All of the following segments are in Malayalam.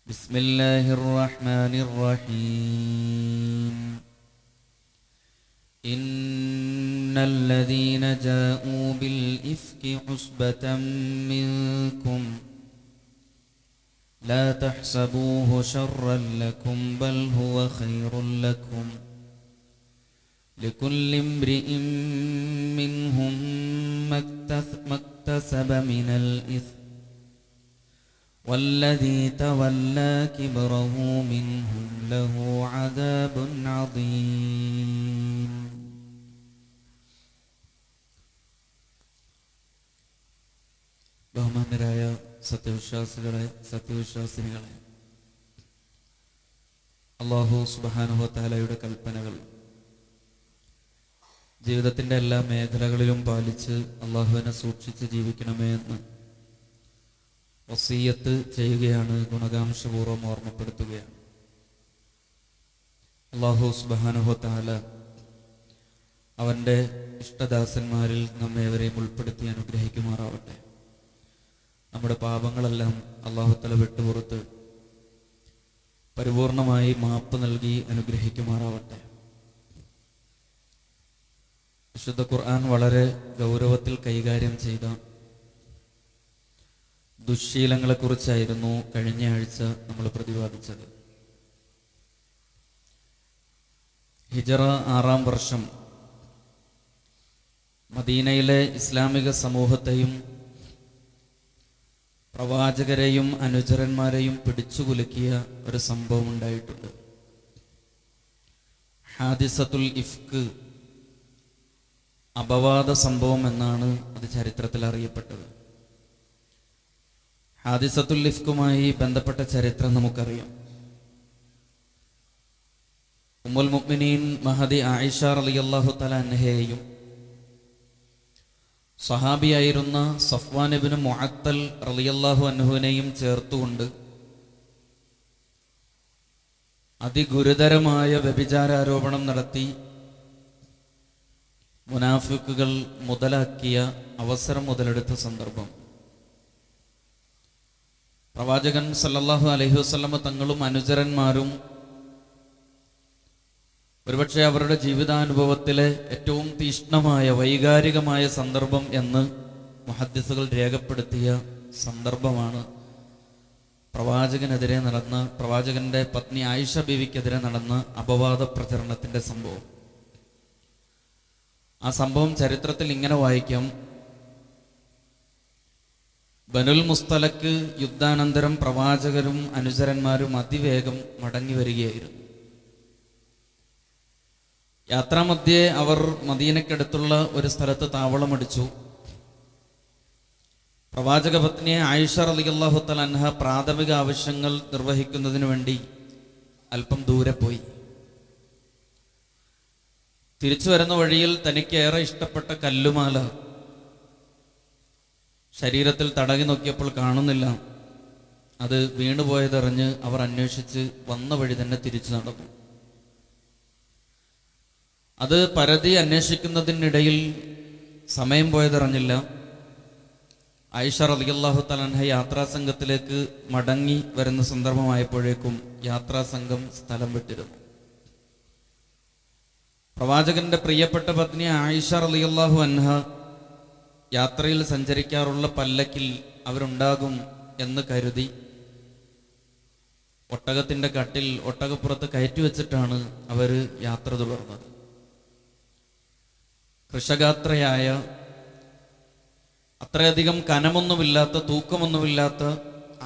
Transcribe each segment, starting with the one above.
بسم الله الرحمن الرحيم إن الذين جاءوا بالإفك عصبة منكم لا تحسبوه شرا لكم بل هو خير لكم لكل امرئ منهم ما اكتسب من الإثم والذي تولى كبره منهم له عذاب عظيم. ബഹുമാന്യരായ സത്യവിശ്വാസിനികളെ, അല്ലാഹു സുബ്ഹാനഹു വ തആലയുടെ കൽപ്പനകൾ ജീവിതത്തിന്റെ എല്ലാ മേഖലകളിലും പാലിച്ച് അള്ളാഹുവിനെ സൂക്ഷിച്ച് ജീവിക്കണമേ എന്ന് വസിയ്യത്ത് ചെയ്യുകയാണ്, ഗുണകാംക്ഷപൂർവ്വം ഓർമ്മപ്പെടുത്തുകയാണ്. അല്ലാഹു സുബ്ഹാനഹു വ തആല അവന്റെ ഇഷ്ടദാസന്മാരിൽ നമ്മേവരെയും ഉൾപ്പെടുത്തി അനുഗ്രഹിക്കുമാറാവട്ടെ. നമ്മുടെ പാപങ്ങളെല്ലാം അല്ലാഹു തആല വിട്ടുപുറത്ത് പരിപൂർണമായി മാപ്പ് നൽകി അനുഗ്രഹിക്കുമാറാവട്ടെ. വിശുദ്ധ ഖുർആൻ വളരെ ഗൗരവത്തിൽ കൈകാര്യം ചെയ്ത ദുശ്ശീലങ്ങളെക്കുറിച്ചായിരുന്നു കഴിഞ്ഞ ആഴ്ച നമ്മൾ പ്രതിപാദിച്ചത്. ഹിജറ 6-ാം വർഷം മദീനയിലെ ഇസ്ലാമിക സമൂഹത്തെയും പ്രവാചകരെയും അനുചരന്മാരെയും പിടിച്ചുകുലുക്കിയ ഒരു സംഭവം ഉണ്ടായിട്ടുണ്ട്. ഹാദിസത്തുൽ ഇഫ്ക്, അപവാദ സംഭവം എന്നാണ് അത് ചരിത്രത്തിൽ അറിയപ്പെട്ടത്. ഹാദിസത്തുൽ ഇഫ്കുമായി ബന്ധപ്പെട്ട ചരിത്രം നമുക്കറിയാം. ഉമ്മുൽ മുഅ്മിനീൻ മഹദി ആയിഷ റളിയല്ലാഹു തആല അൻഹയെയും സഹാബിയായിരുന്ന സഫ്വാൻ ഇബ്നു മുഅത്തൽ റളിയല്ലാഹു അൻഹുവിനെയും ചേർത്തുകൊണ്ട് അതിഗുരുതരമായ വ്യഭിചാരാരോപണം നടത്തി മുനാഫിക്കുകൾ മുതലാക്കിയ അവസരം മുതലെടുത്ത സന്ദർഭം. പ്രവാചകൻ സല്ലല്ലാഹു അലൈഹി വസല്ലമ തങ്ങളും അനുചരന്മാരും ഒരുപക്ഷെ അവരുടെ ജീവിതാനുഭവത്തിലെ ഏറ്റവും തീഷ്ണമായ വൈകാരികമായ സന്ദർഭം എന്ന് മുഹദ്ദിസുകൾ രേഖപ്പെടുത്തിയ സന്ദർഭമാണ് പ്രവാചകന്റെ പത്നി ആയിഷ ബീവിക്കെതിരെ നടന്ന അപവാദ പ്രചരണത്തിന്റെ സംഭവം. ആ സംഭവം ചരിത്രത്തിൽ ഇങ്ങനെ വായിക്കാം. ബനുൽ മുസ്തലക്ക് യുദ്ധാനന്തരം പ്രവാചകരും അനുചരന്മാരും അതിവേഗം മടങ്ങി വരികയായിരുന്നു. യാത്രാമധ്യേ അവർ മദീനക്കടുത്തുള്ള ഒരു സ്ഥലത്ത് താവളമടിച്ചു. പ്രവാചക പത്നിയെ ആയിഷ റളിയല്ലാഹു തആല അൻഹ പ്രാഥമിക ആവശ്യങ്ങൾ നിർവഹിക്കുന്നതിന് വേണ്ടി അല്പം ദൂരെ പോയി. തിരിച്ചു വരുന്ന വഴിയിൽ തനിക്കേറെ ഇഷ്ടപ്പെട്ട കല്ലുമാല ശരീരത്തിൽ തടകി നോക്കിയപ്പോൾ കാണുന്നില്ല. അത് വീണുപോയതറിഞ്ഞ് അവർ അന്വേഷിച്ച് വന്ന വഴി തന്നെ തിരിച്ചു നടന്നു. അത് പരതി അന്വേഷിക്കുന്നതിനിടയിൽ സമയം പോയതറിഞ്ഞില്ല. ആയിഷ റളിയല്ലാഹു തആല അൻഹ യാത്രാസംഘത്തിലേക്ക് മടങ്ങി വരുന്ന സന്ദർഭമായപ്പോഴേക്കും യാത്രാസംഘം സ്ഥലം വിട്ടിരുന്നു. പ്രവാചകന്റെ പ്രിയപ്പെട്ട പത്നി ആയിഷ റളിയല്ലാഹു അൻഹ യാത്രയിൽ സഞ്ചരിക്കാറുള്ള പല്ലക്കിൽ അവരുണ്ടാകും എന്ന് കരുതി ഒട്ടകത്തിന്റെ കട്ടിൽ ഒട്ടകപ്പുറത്ത് കയറ്റി വെച്ചിട്ടാണ് അവർ യാത്ര തുടർന്നത്. കൃഷഗാത്രയായ, അത്രയധികം കനമൊന്നുമില്ലാത്ത, തൂക്കമൊന്നുമില്ലാത്ത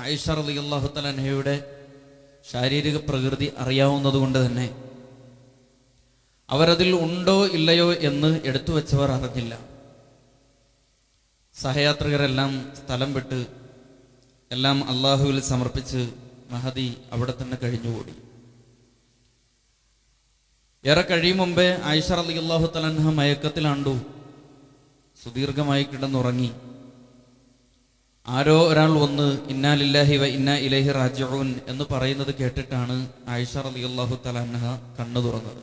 ആയിഷ റളിയല്ലാഹു തആല അൻഹയുടെ ശാരീരിക പ്രകൃതി അറിയാവുന്നതുകൊണ്ട് തന്നെ അവരതിൽ ഉണ്ടോ ഇല്ലയോ എന്ന് എടുത്തു വെച്ചവർ അറിഞ്ഞില്ല. സഹയാത്രികരെല്ലാം സ്ഥലം വിട്ട് എല്ലാം അള്ളാഹുവിൽ സമർപ്പിച്ച് മഹദി അവിടെ തന്നെ കഴിഞ്ഞുകൂടി. ഏറെ കഴിയും മുമ്പേ ആയിഷ റളിയല്ലാഹു തആല അൻഹ മയക്കത്തിലാണ്ടു സുദീർഘമായി കിടന്നുറങ്ങി. ആരോ ഒരാൾ വന്ന് ഇന്നാ ലില്ലാഹി വ ഇന്നാ ഇലൈഹി റാജിഊൻ എന്ന് പറയുന്നത് കേട്ടിട്ടാണ് ആയിഷ റളിയല്ലാഹു തആല അൻഹ കണ്ണു തുറന്നത്.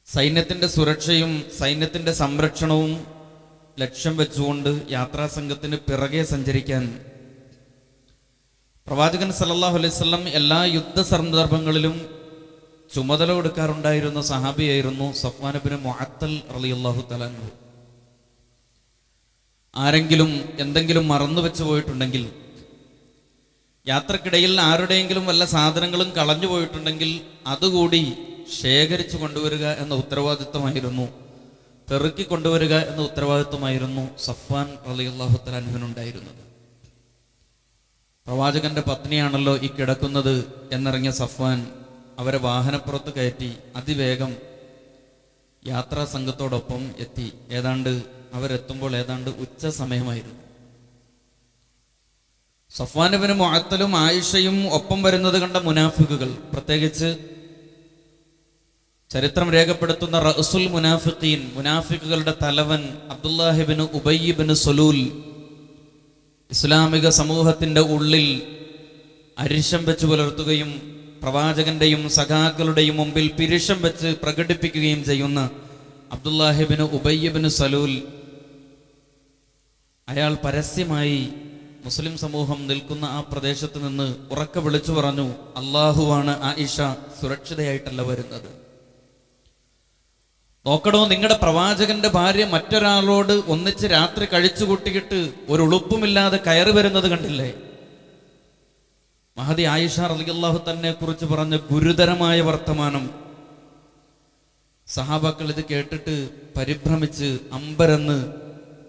സൈന്യത്തിന്റെ സുരക്ഷയും സൈന്യത്തിന്റെ സംരക്ഷണവും ലക്ഷ്യം വെച്ചുകൊണ്ട് യാത്രാസംഘത്തിന് പിറകെ സഞ്ചരിക്കാൻ പ്രവാചകൻ സല്ലല്ലാഹു അലൈഹി വസല്ലം എല്ലാ യുദ്ധ സന്ദർഭങ്ങളിലും ചുമതല കൊടുക്കാറുണ്ടായിരുന്ന സഹാബിയായിരുന്നു സഫ്വാൻ ഇബ്നു മുഅത്തൽ റളിയല്ലാഹു തആല അൻഹു. ആരെങ്കിലും എന്തെങ്കിലും മറന്നു വെച്ചു പോയിട്ടുണ്ടെങ്കിൽ, യാത്രക്കിടയിൽ ആരുടെയെങ്കിലും വല്ല സാധനങ്ങളും കളഞ്ഞു പോയിട്ടുണ്ടെങ്കിൽ അതുകൂടി ശേഖരിച്ചു കൊണ്ടുവരിക എന്ന ഉത്തരവാദിത്വമായിരുന്നു, പെറുക്കി കൊണ്ടുവരിക എന്ന ഉത്തരവാദിത്വമായിരുന്നു സഫ്വാൻ റളിയല്ലാഹു തആല അൻഹുവിനുണ്ടായിരുന്നത്. പ്രവാചകന്റെ പത്നിയാണല്ലോ ഈ കിടക്കുന്നത് എന്നിറങ്ങിയ സഫ്വാൻ അവരെ വാഹനപ്പുറത്ത് കയറ്റി അതിവേഗം യാത്രാ സംഘത്തോടൊപ്പം എത്തി. അവരെത്തുമ്പോൾ ഏതാണ്ട് ഉച്ച സമയമായിരുന്നു. സഫ്വാൻ ഇബ്നു മുഅത്തലും ആയിഷയും ഒപ്പം വരുന്നത് കണ്ട മുനാഫിക്കുകൾ, പ്രത്യേകിച്ച് ചരിത്രം രേഖപ്പെടുത്തുന്ന റഅസുൽ മുനാഫിഖീൻ, മുനാഫിക്കുകളുടെ തലവൻ അബ്ദുല്ലാഹി ഇബ്നു ഉബയ്യ് ഇബ്നു സലൂൽ, ഇസ്ലാമിക സമൂഹത്തിന്റെ ഉള്ളിൽ അരിശം വെച്ച് പുലർത്തുകയും പ്രവാചകന്റെയും സഖാക്കളുടെയും മുമ്പിൽ പിരിശം വെച്ച് പ്രകടിപ്പിക്കുകയും ചെയ്യുന്ന അബ്ദുല്ലാഹി ഇബ്നു ഉബയ്യ് ഇബ്നു സലൂൽ, അയാൾ പരസ്യമായി മുസ്ലിം സമൂഹം നിൽക്കുന്ന ആ പ്രദേശത്ത് നിന്ന് ഉറക്കെ വിളിച്ചു പറഞ്ഞു, അല്ലാഹുവാണ് ആയിഷ സുരക്ഷിതയായിട്ടല്ല വരുന്നത്. നോക്കണോ, നിങ്ങളുടെ പ്രവാചകന്റെ ഭാര്യ മറ്റൊരാളോട് ഒന്നിച്ച് രാത്രി കഴിച്ചു കൂട്ടിയിട്ട് ഒരു ഉളുപ്പുമില്ലാതെ കയറി വരുന്നത് കണ്ടില്ലേ? മഹദി ആയിഷ റളിയല്ലാഹു തന്നെ കുറിച്ച് പറഞ്ഞ ഗുരുതരമായ വർത്തമാനം. സഹാബാക്കൾ ഇത് കേട്ടിട്ട് പരിഭ്രമിച്ച് അമ്പരന്ന്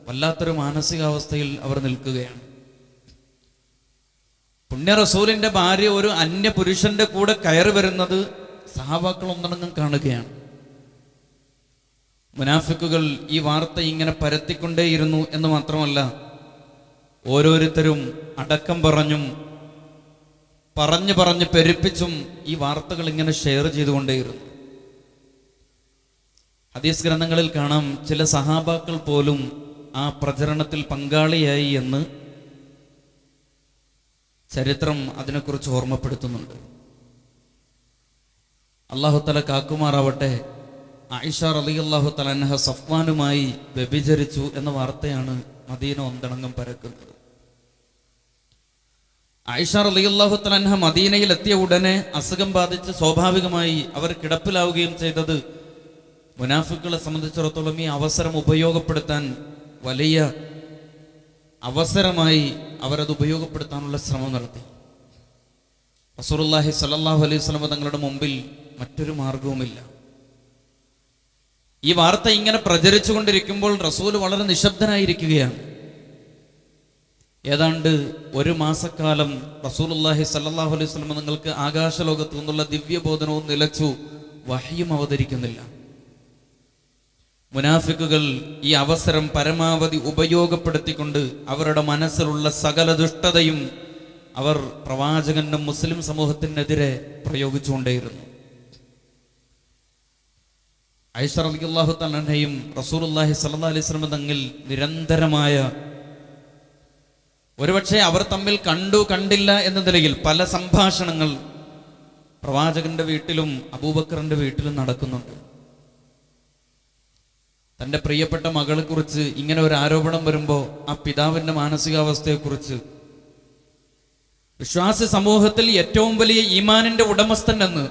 വല്ലാത്തൊരു മാനസികാവസ്ഥയിൽ അവർ നിൽക്കുകയാണ്. പുണ്യ റസൂലിന്റെ ഭാര്യ ഒരു അന്യ പുരുഷന്റെ കൂടെ കയറി വരുന്നത് സഹാബാക്കൾ ഒന്നടങ്കം കാണുകയാണ്. മുനാഫിക്കുകൾ ഈ വാർത്ത ഇങ്ങനെ പരത്തിക്കൊണ്ടേയിരുന്നു എന്ന് മാത്രമല്ല, ഓരോരുത്തരും അടക്കം പറഞ്ഞു പെരുപ്പിച്ചും ഈ വാർത്തകൾ ഇങ്ങനെ ഷെയർ ചെയ്തുകൊണ്ടേയിരുന്നു. ഹദീസ് ഗ്രന്ഥങ്ങളിൽ കാണാം, ചില സഹാബാക്കൾ പോലും ആ പ്രചരണത്തിൽ പങ്കാളിയായി എന്ന് ചരിത്രം അതിനെക്കുറിച്ച് ഓർമ്മപ്പെടുത്തുന്നുണ്ട്. അല്ലാഹു തആല കാക്കുമാറാവട്ടെ. ആയിഷ റളിയല്ലാഹു തആല അൻഹ സഫ്വാനുമായി വ്യഭിചരിച്ചു എന്ന വാർത്തയാണ് മദീന ഒന്നടങ്കം പരക്കുന്നത്. ആയിഷ റളിയല്ലാഹു തആല അൻഹ മദീനയിൽ എത്തിയ ഉടനെ അസുഖം ബാധിച്ച് സ്വാഭാവികമായി അവർ കിടപ്പിലാവുകയും ചെയ്തത് മുനാഫിക്കുകളെ സംബന്ധിച്ചിടത്തോളം ഈ അവസരം ഉപയോഗപ്പെടുത്താൻ വലിയ അവസരമായി അവരത് ഉപയോഗപ്പെടുത്താനുള്ള ശ്രമം നടത്തി. റസൂലുള്ളാഹി സ്വല്ലല്ലാഹു അലൈഹി വസല്ലം തങ്ങളുടെ മുമ്പിൽ മറ്റൊരു മാർഗവുമില്ല. ഈ വാർത്ത ഇങ്ങനെ പ്രചരിച്ചു കൊണ്ടിരിക്കുമ്പോൾ റസൂൽ വളരെ നിശബ്ദനായിരിക്കുകയാണ്. ഏതാണ്ട് ഒരു മാസക്കാലം റസൂലുള്ളാഹി സ്വല്ലല്ലാഹു അലൈഹി വസല്ലം നിങ്ങൾക്ക് ആകാശലോകത്തു നിന്നുള്ള ദിവ്യബോധനവും നിലച്ചു, വഹ്യും അവതരിക്കുന്നില്ല. മുനാഫിക്കുകൾ ഈ അവസരം പരമാവധി ഉപയോഗപ്പെടുത്തിക്കൊണ്ട് അവരുടെ മനസ്സിലുള്ള സകല ദുഷ്ടതയും അവർ പ്രവാചകനും മുസ്ലിം സമൂഹത്തിനെതിരെ പ്രയോഗിച്ചുകൊണ്ടേയിരുന്നു. ആയിഷ റളിയല്ലാഹു തആല അൻഹയും റസൂലുള്ളാഹി സ്വല്ലല്ലാഹു അലൈഹി വസല്ലം തമ്മിൽ നിരന്തരമായ, ഒരുപക്ഷെ അവർ തമ്മിൽ കണ്ടു കണ്ടില്ല എന്ന നിലയിൽ പല സംഭാഷണങ്ങൾ പ്രവാചകന്റെ വീട്ടിലും അബൂബക്കറിന്റെ വീട്ടിലും നടക്കുന്നുണ്ട്. തൻ്റെ പ്രിയപ്പെട്ട മകളെ കുറിച്ച് ഇങ്ങനെ ഒരു ആരോപണം വരുമ്പോൾ ആ പിതാവിന്റെ മാനസികാവസ്ഥയെക്കുറിച്ച്, വിശ്വാസി സമൂഹത്തിൽ ഏറ്റവും വലിയ ഈമാനിന്റെ ഉടമസ്ഥൻ എന്ന്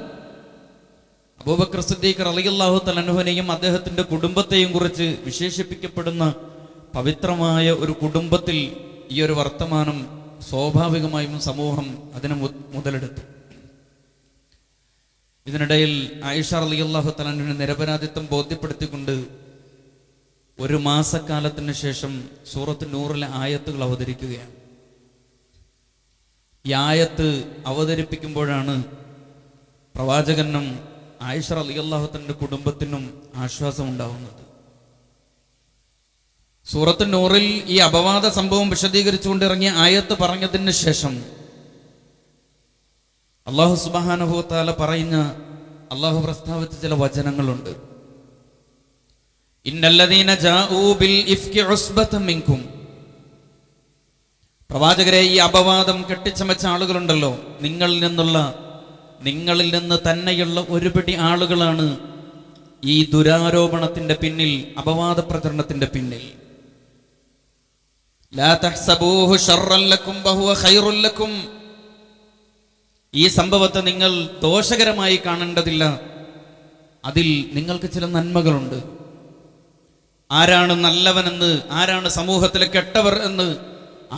അബൂബക്കർ സിദ്ദീഖ് റളിയല്ലാഹു തആല അൻഹുവിനെയും അദ്ദേഹത്തിന്റെ കുടുംബത്തെയും കുറിച്ച് വിശേഷിപ്പിക്കപ്പെടുന്ന പവിത്രമായ ഒരു കുടുംബത്തിൽ ഈ ഒരു വർത്തമാനം സ്വാഭാവികമായും സമൂഹം അതിനെ മുതലെടുത്തു. ഇതിനിടയിൽ ആയിഷ റളിയല്ലാഹു തആല അൻഹയെ നിരപരാധിത്വം ബോധ്യപ്പെടുത്തിക്കൊണ്ട് ഒരു മാസക്കാലത്തിന് ശേഷം സൂറത്ത് നൂറിലെ ആയത്തുകൾ അവതരിക്കുകയാണ്. ഈ ആയത്ത് അവതരിപ്പിക്കുമ്പോഴാണ് പ്രവാചകനും ആയിഷ റളിയല്ലാഹു തആലയുടെ കുടുംബത്തിനും ആശ്വാസം ഉണ്ടാവുന്നത്. സൂറത്ത് നൂറിൽ ഈ അപവാദ സംഭവം വിശദീകരിച്ചുകൊണ്ട് ഇറങ്ങിയ ആയത്ത് പറഞ്ഞതിന് ശേഷം അല്ലാഹു സുബ്ഹാനഹു വ തആല പറയുന്ന, അല്ലാഹു പ്രസ്താവിച്ച ചില വചനങ്ങളുണ്ട്. ഇന്നല്ലദീന ജാഊ ബിൽ ഇഫ്കി ഉസ്ബതൻ മിൻകും. പ്രവാചകരെ, ഈ അപവാദം കെട്ടിച്ചമച്ച ആളുകളുണ്ടല്ലോ, നിങ്ങളിൽ നിന്ന് തന്നെയുള്ള ഒരുപിടി ആളുകളാണ് ഈ ദുരാരോപണത്തിന്റെ പിന്നിൽ, അപവാദ പ്രചരണത്തിന്റെ പിന്നിൽ. ലാ തഹ്സബൂഹു ശർറൻ ലക്കും വഹുവ ഖൈറുൻ ലക്കും. ഈ സംഭവത്തെ നിങ്ങൾ ദോഷകരമായി കാണേണ്ടതില്ല. അതിൽ നിങ്ങൾക്ക് ചില നന്മകളുണ്ട്. ആരാണ് നല്ലവനെന്ന്, ആരാണ് സമൂഹത്തിലെ കെട്ടവർ എന്ന്,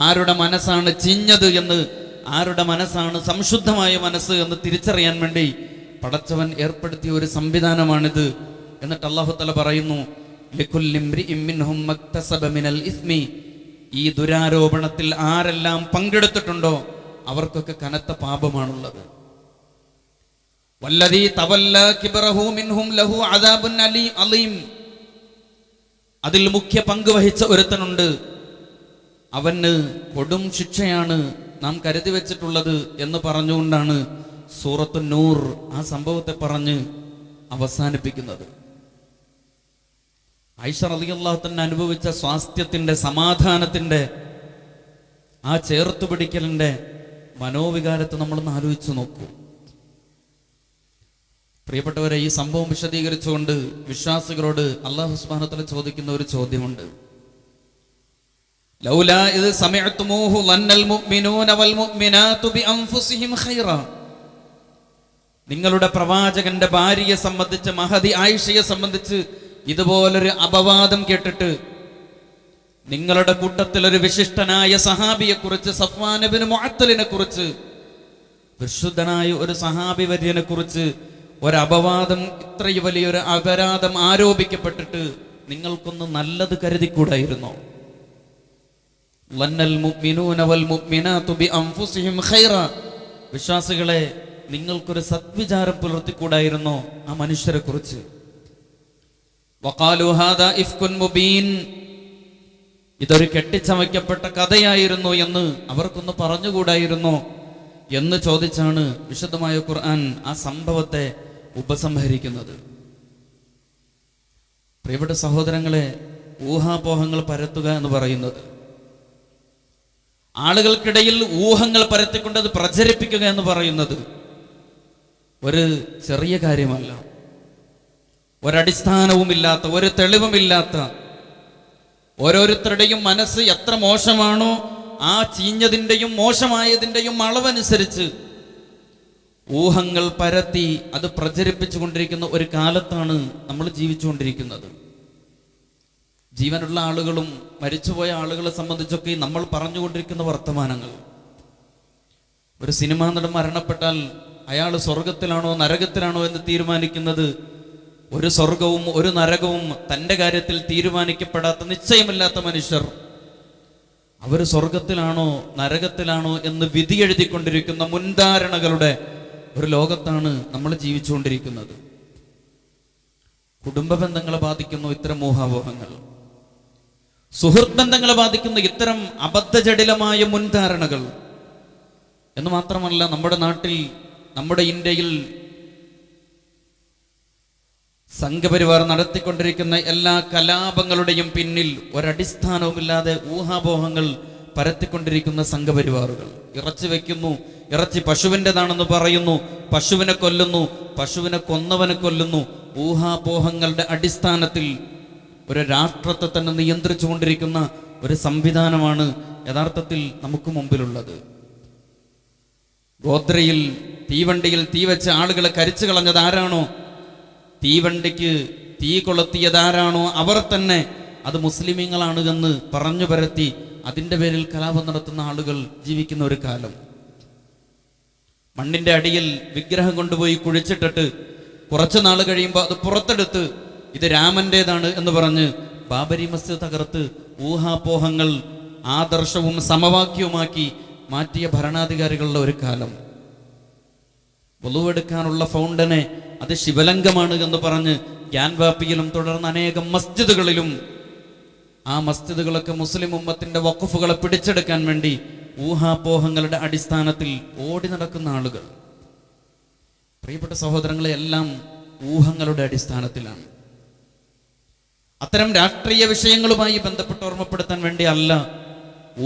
ആരുടെ മനസ്സാണ് ചിഞ്ഞത് എന്ന്, ആരുടെ മനസ്സാണ് സംശുദ്ധമായ മനസ്സ് എന്ന് തിരിച്ചറിയാൻ വേണ്ടി പടച്ചവൻ ഏർപ്പെടുത്തിയ ഒരു സംവിധാനമാണിത്. എന്നിട്ട് അല്ലാഹു തആല പറയുന്നു, ലികുല്ലി ഇംറിഇൻ മിൻഹും മക്തസബ മിനൽ ഇസ്മി, ഈ ദുരാരോപണത്തിൽ ആരെല്ലാം പങ്കെടുത്തിട്ടുണ്ടോ അവർക്കൊക്കെ കനത്ത പാപമാണുള്ളത്. വല്ലദീ തവല്ല കിബ്റഹു മിൻഹും ലഹു അദാബുൻ അലീം, അതിൽ മുഖ്യ പങ്ക് വഹിച്ച ഒരുത്തനുണ്ട്, അവന് കൊടും ശിക്ഷയാണ് നാം കരുതി വെച്ചിട്ടുള്ളത് എന്ന് പറഞ്ഞുകൊണ്ടാണ് സൂറത്തു നൂർ ആ സംഭവത്തെ പറഞ്ഞ് അവസാനിപ്പിക്കുന്നത്. ആയിഷ റളിയല്ലാഹു തന്നെ അനുഭവിച്ച സ്വാസ്ഥ്യത്തിന്റെ, സമാധാനത്തിന്റെ, ആ ചേർത്തുപിടിക്കലിന്റെ മനോവികാരത്തെ നമ്മളൊന്ന് ആലോചിച്ചു നോക്കൂ. പ്രിയപ്പെട്ടവരെ, ഈ സംഭവം വിശദീകരിച്ചുകൊണ്ട് വിശ്വാസികളോട് അല്ലാഹു സുബ്ഹാനഹു വ തആല ചോദിക്കുന്ന ഒരു ചോദ്യമുണ്ട്. ലൗലാ ഇദ് സമിഅ്തുമൂഹു ലന്നൽ മുഅ്മിനൂന വൽ മുഅ്മിനാതു ബിഅൻഫുസിഹിം ഖൈറാ, നിങ്ങളുടെ പ്രവാചകന്റെ ഭാര്യയെ സംബന്ധിച്ച്, മഹദി ആയിഷയെ സംബന്ധിച്ച് ഇതുപോലൊരു അപവാദം കേട്ടിട്ട് നിങ്ങളുടെ കൂട്ടത്തിൽ ഒരു വിശിഷ്ടനായ സഹാബിയെ കുറിച്ച്, സഫ്വാൻ ഇബ്നു മുഅത്തലിനെ കുറിച്ച്, വിശുദ്ധനായ ഒരു സഹാബി വര്യനെ കുറിച്ച് ഒരു അപവാദം, ഇത്രയും വലിയൊരു അപരാധം ആരോപിക്കപ്പെട്ടിട്ട് നിങ്ങൾക്കൊന്ന് നല്ലത് കരുതിക്കൂടായിരുന്നോ? ലന്നൽ മുഅ്മിനൂന വൽ മുഅ്മിനാതു ബിഅൻഫുസിഹിം ഖൈറാ, വിശ്വാസികളെ നിങ്ങൾക്കൊരു സദ്വിചാരം പുലർത്തിക്കൂടായിരുന്നോ ആ മനുഷ്യരെ കുറിച്ച്? വഖാലു ഹാദാ ഇഫ്കുൻ മുബീൻ, ഇതൊരു കെട്ടിച്ചമയ്ക്കപ്പെട്ട കഥയായിരുന്നു എന്ന് അവർക്കൊന്ന് പറഞ്ഞുകൂടായിരുന്നോ എന്ന് ചോദിച്ചാണ് വിശുദ്ധമായ ഖുർആൻ ആ സംഭവത്തെ ഉപസംഹരിക്കുന്നത്. പ്രിയപ്പെട്ട സഹോദരങ്ങളെ, ഊഹാപോഹങ്ങൾ പരത്തുക എന്ന് പറയുന്നത്, ആളുകൾക്കിടയിൽ ഊഹങ്ങൾ പരത്തിക്കൊണ്ട് അത് പ്രചരിപ്പിക്കുക എന്ന് പറയുന്നത് ഒരു ചെറിയ കാര്യമല്ല. ഒരടിസ്ഥാനവുമില്ലാത്ത, ഒരു തെളിവുമില്ലാത്ത, ഓരോരുത്തരുടെയും മനസ്സ് എത്ര മോശമാണോ ആ ചീഞ്ഞതിൻ്റെയും മോശമായതിൻ്റെയും അളവനുസരിച്ച് ഊഹങ്ങൾ പരത്തി അത് പ്രചരിപ്പിച്ചു കൊണ്ടിരിക്കുന്ന ഒരു കാലത്താണ് നമ്മൾ ജീവിച്ചുകൊണ്ടിരിക്കുന്നത്. ജീവനുള്ള ആളുകളും മരിച്ചുപോയ ആളുകളെ സംബന്ധിച്ചൊക്കെ നമ്മൾ പറഞ്ഞുകൊണ്ടിരിക്കുന്ന വർത്തമാനങ്ങൾ, ഒരു സിനിമാ നടൻ മരണപ്പെട്ടാൽ അയാൾ സ്വർഗത്തിലാണോ നരകത്തിലാണോ എന്ന് തീരുമാനിക്കുന്നത് ഒരു സ്വർഗവും ഒരു നരകവും തൻ്റെ കാര്യത്തിൽ തീരുമാനിക്കപ്പെടാത്ത, നിശ്ചയമില്ലാത്ത മനുഷ്യർ, അവർ സ്വർഗത്തിലാണോ നരകത്തിലാണോ എന്ന് വിധി എഴുതിക്കൊണ്ടിരിക്കുന്ന മുൻധാരണകളുടെ ഒരു ലോകത്താണ് നമ്മൾ ജീവിച്ചുകൊണ്ടിരിക്കുന്നത്. കുടുംബ ബന്ധങ്ങളെ ബാധിക്കുന്നു ഇത്തരം ഊഹാപോഹങ്ങൾ, സുഹൃത്ത് ബന്ധങ്ങളെ ബാധിക്കുന്ന ഇത്തരം അബദ്ധജടിലമായ മുൻധാരണകൾ എന്ന് മാത്രമല്ല, നമ്മുടെ നാട്ടിൽ, നമ്മുടെ ഇന്ത്യയിൽ സംഘപരിവാർ നടത്തിക്കൊണ്ടിരിക്കുന്ന എല്ലാ കലാപങ്ങളുടെയും പിന്നിൽ ഒരടിസ്ഥാനവുമില്ലാതെ ഊഹാപോഹങ്ങൾ പരത്തിക്കൊണ്ടിരിക്കുന്ന സംഘപരിവാറുകൾ. ഇറച്ചി വെക്കുന്നു, ഇറച്ചി പശുവിൻ്റെതാണെന്ന് പറയുന്നു, പശുവിനെ കൊല്ലുന്നു, പശുവിനെ കൊന്നവനെ കൊല്ലുന്നു. ഊഹാപോഹങ്ങളുടെ അടിസ്ഥാനത്തിൽ ഒരു രാഷ്ട്രത്തെ തന്നെ നിയന്ത്രിച്ചു കൊണ്ടിരിക്കുന്ന ഒരു സംവിധാനമാണ് യഥാർത്ഥത്തിൽ നമുക്ക് മുമ്പിലുള്ളത്. ഗോദ്രയിൽ തീവണ്ടിയിൽ തീ വെച്ച് ആളുകളെ കരിച്ചു കളഞ്ഞത് ആരാണോ, തീവണ്ടിക്ക് തീ കൊളുത്തിയതാരാണോ അവർ തന്നെ അത് മുസ്ലിമീങ്ങളാണ് എന്ന് പറഞ്ഞു പരത്തി അതിൻ്റെ പേരിൽ കലാപം നടത്തുന്ന ആളുകൾ ജീവിക്കുന്ന ഒരു കാലം. മണ്ണിന്റെ അടിയിൽ വിഗ്രഹം കൊണ്ടുപോയി കുഴിച്ചിട്ടിട്ട് കുറച്ചു നാൾ കഴിയുമ്പോൾ അത് പുറത്തെടുത്ത് ഇത് രാമൻ്റെതാണ് എന്ന് പറഞ്ഞ് ബാബരി മസ്ജിദ് തകർത്ത് ഊഹാപോഹങ്ങൾ ആദർശവും സമവാക്യവുമാക്കി മാറ്റിയ ഭരണാധികാരികളുടെ ഒരു കാലം. വുളുവെടുക്കാനുള്ള ഫൗണ്ടനെ അത് ശിവലിംഗമാണ് എന്ന് പറഞ്ഞ് ഗ്യാൻവാപ്പിയിലും തുടർന്ന് അനേകം മസ്ജിദുകളിലും, ആ മസ്ജിദുകളൊക്കെ മുസ്ലിം ഉമ്മത്തിന്റെ വഖഫുകളെ പിടിച്ചെടുക്കാൻ വേണ്ടി ഊഹാപോഹങ്ങളുടെ അടിസ്ഥാനത്തിൽ ഓടി നടക്കുന്ന ആളുകൾ. പ്രിയപ്പെട്ട സഹോദരങ്ങളെ, എല്ലാം ഊഹങ്ങളുടെ അടിസ്ഥാനത്തിലാണ്. അത്തരം രാഷ്ട്രീയ വിഷയങ്ങളുമായി ബന്ധപ്പെട്ട് ഓർമ്മപ്പെടുത്താൻ വേണ്ടി അല്ല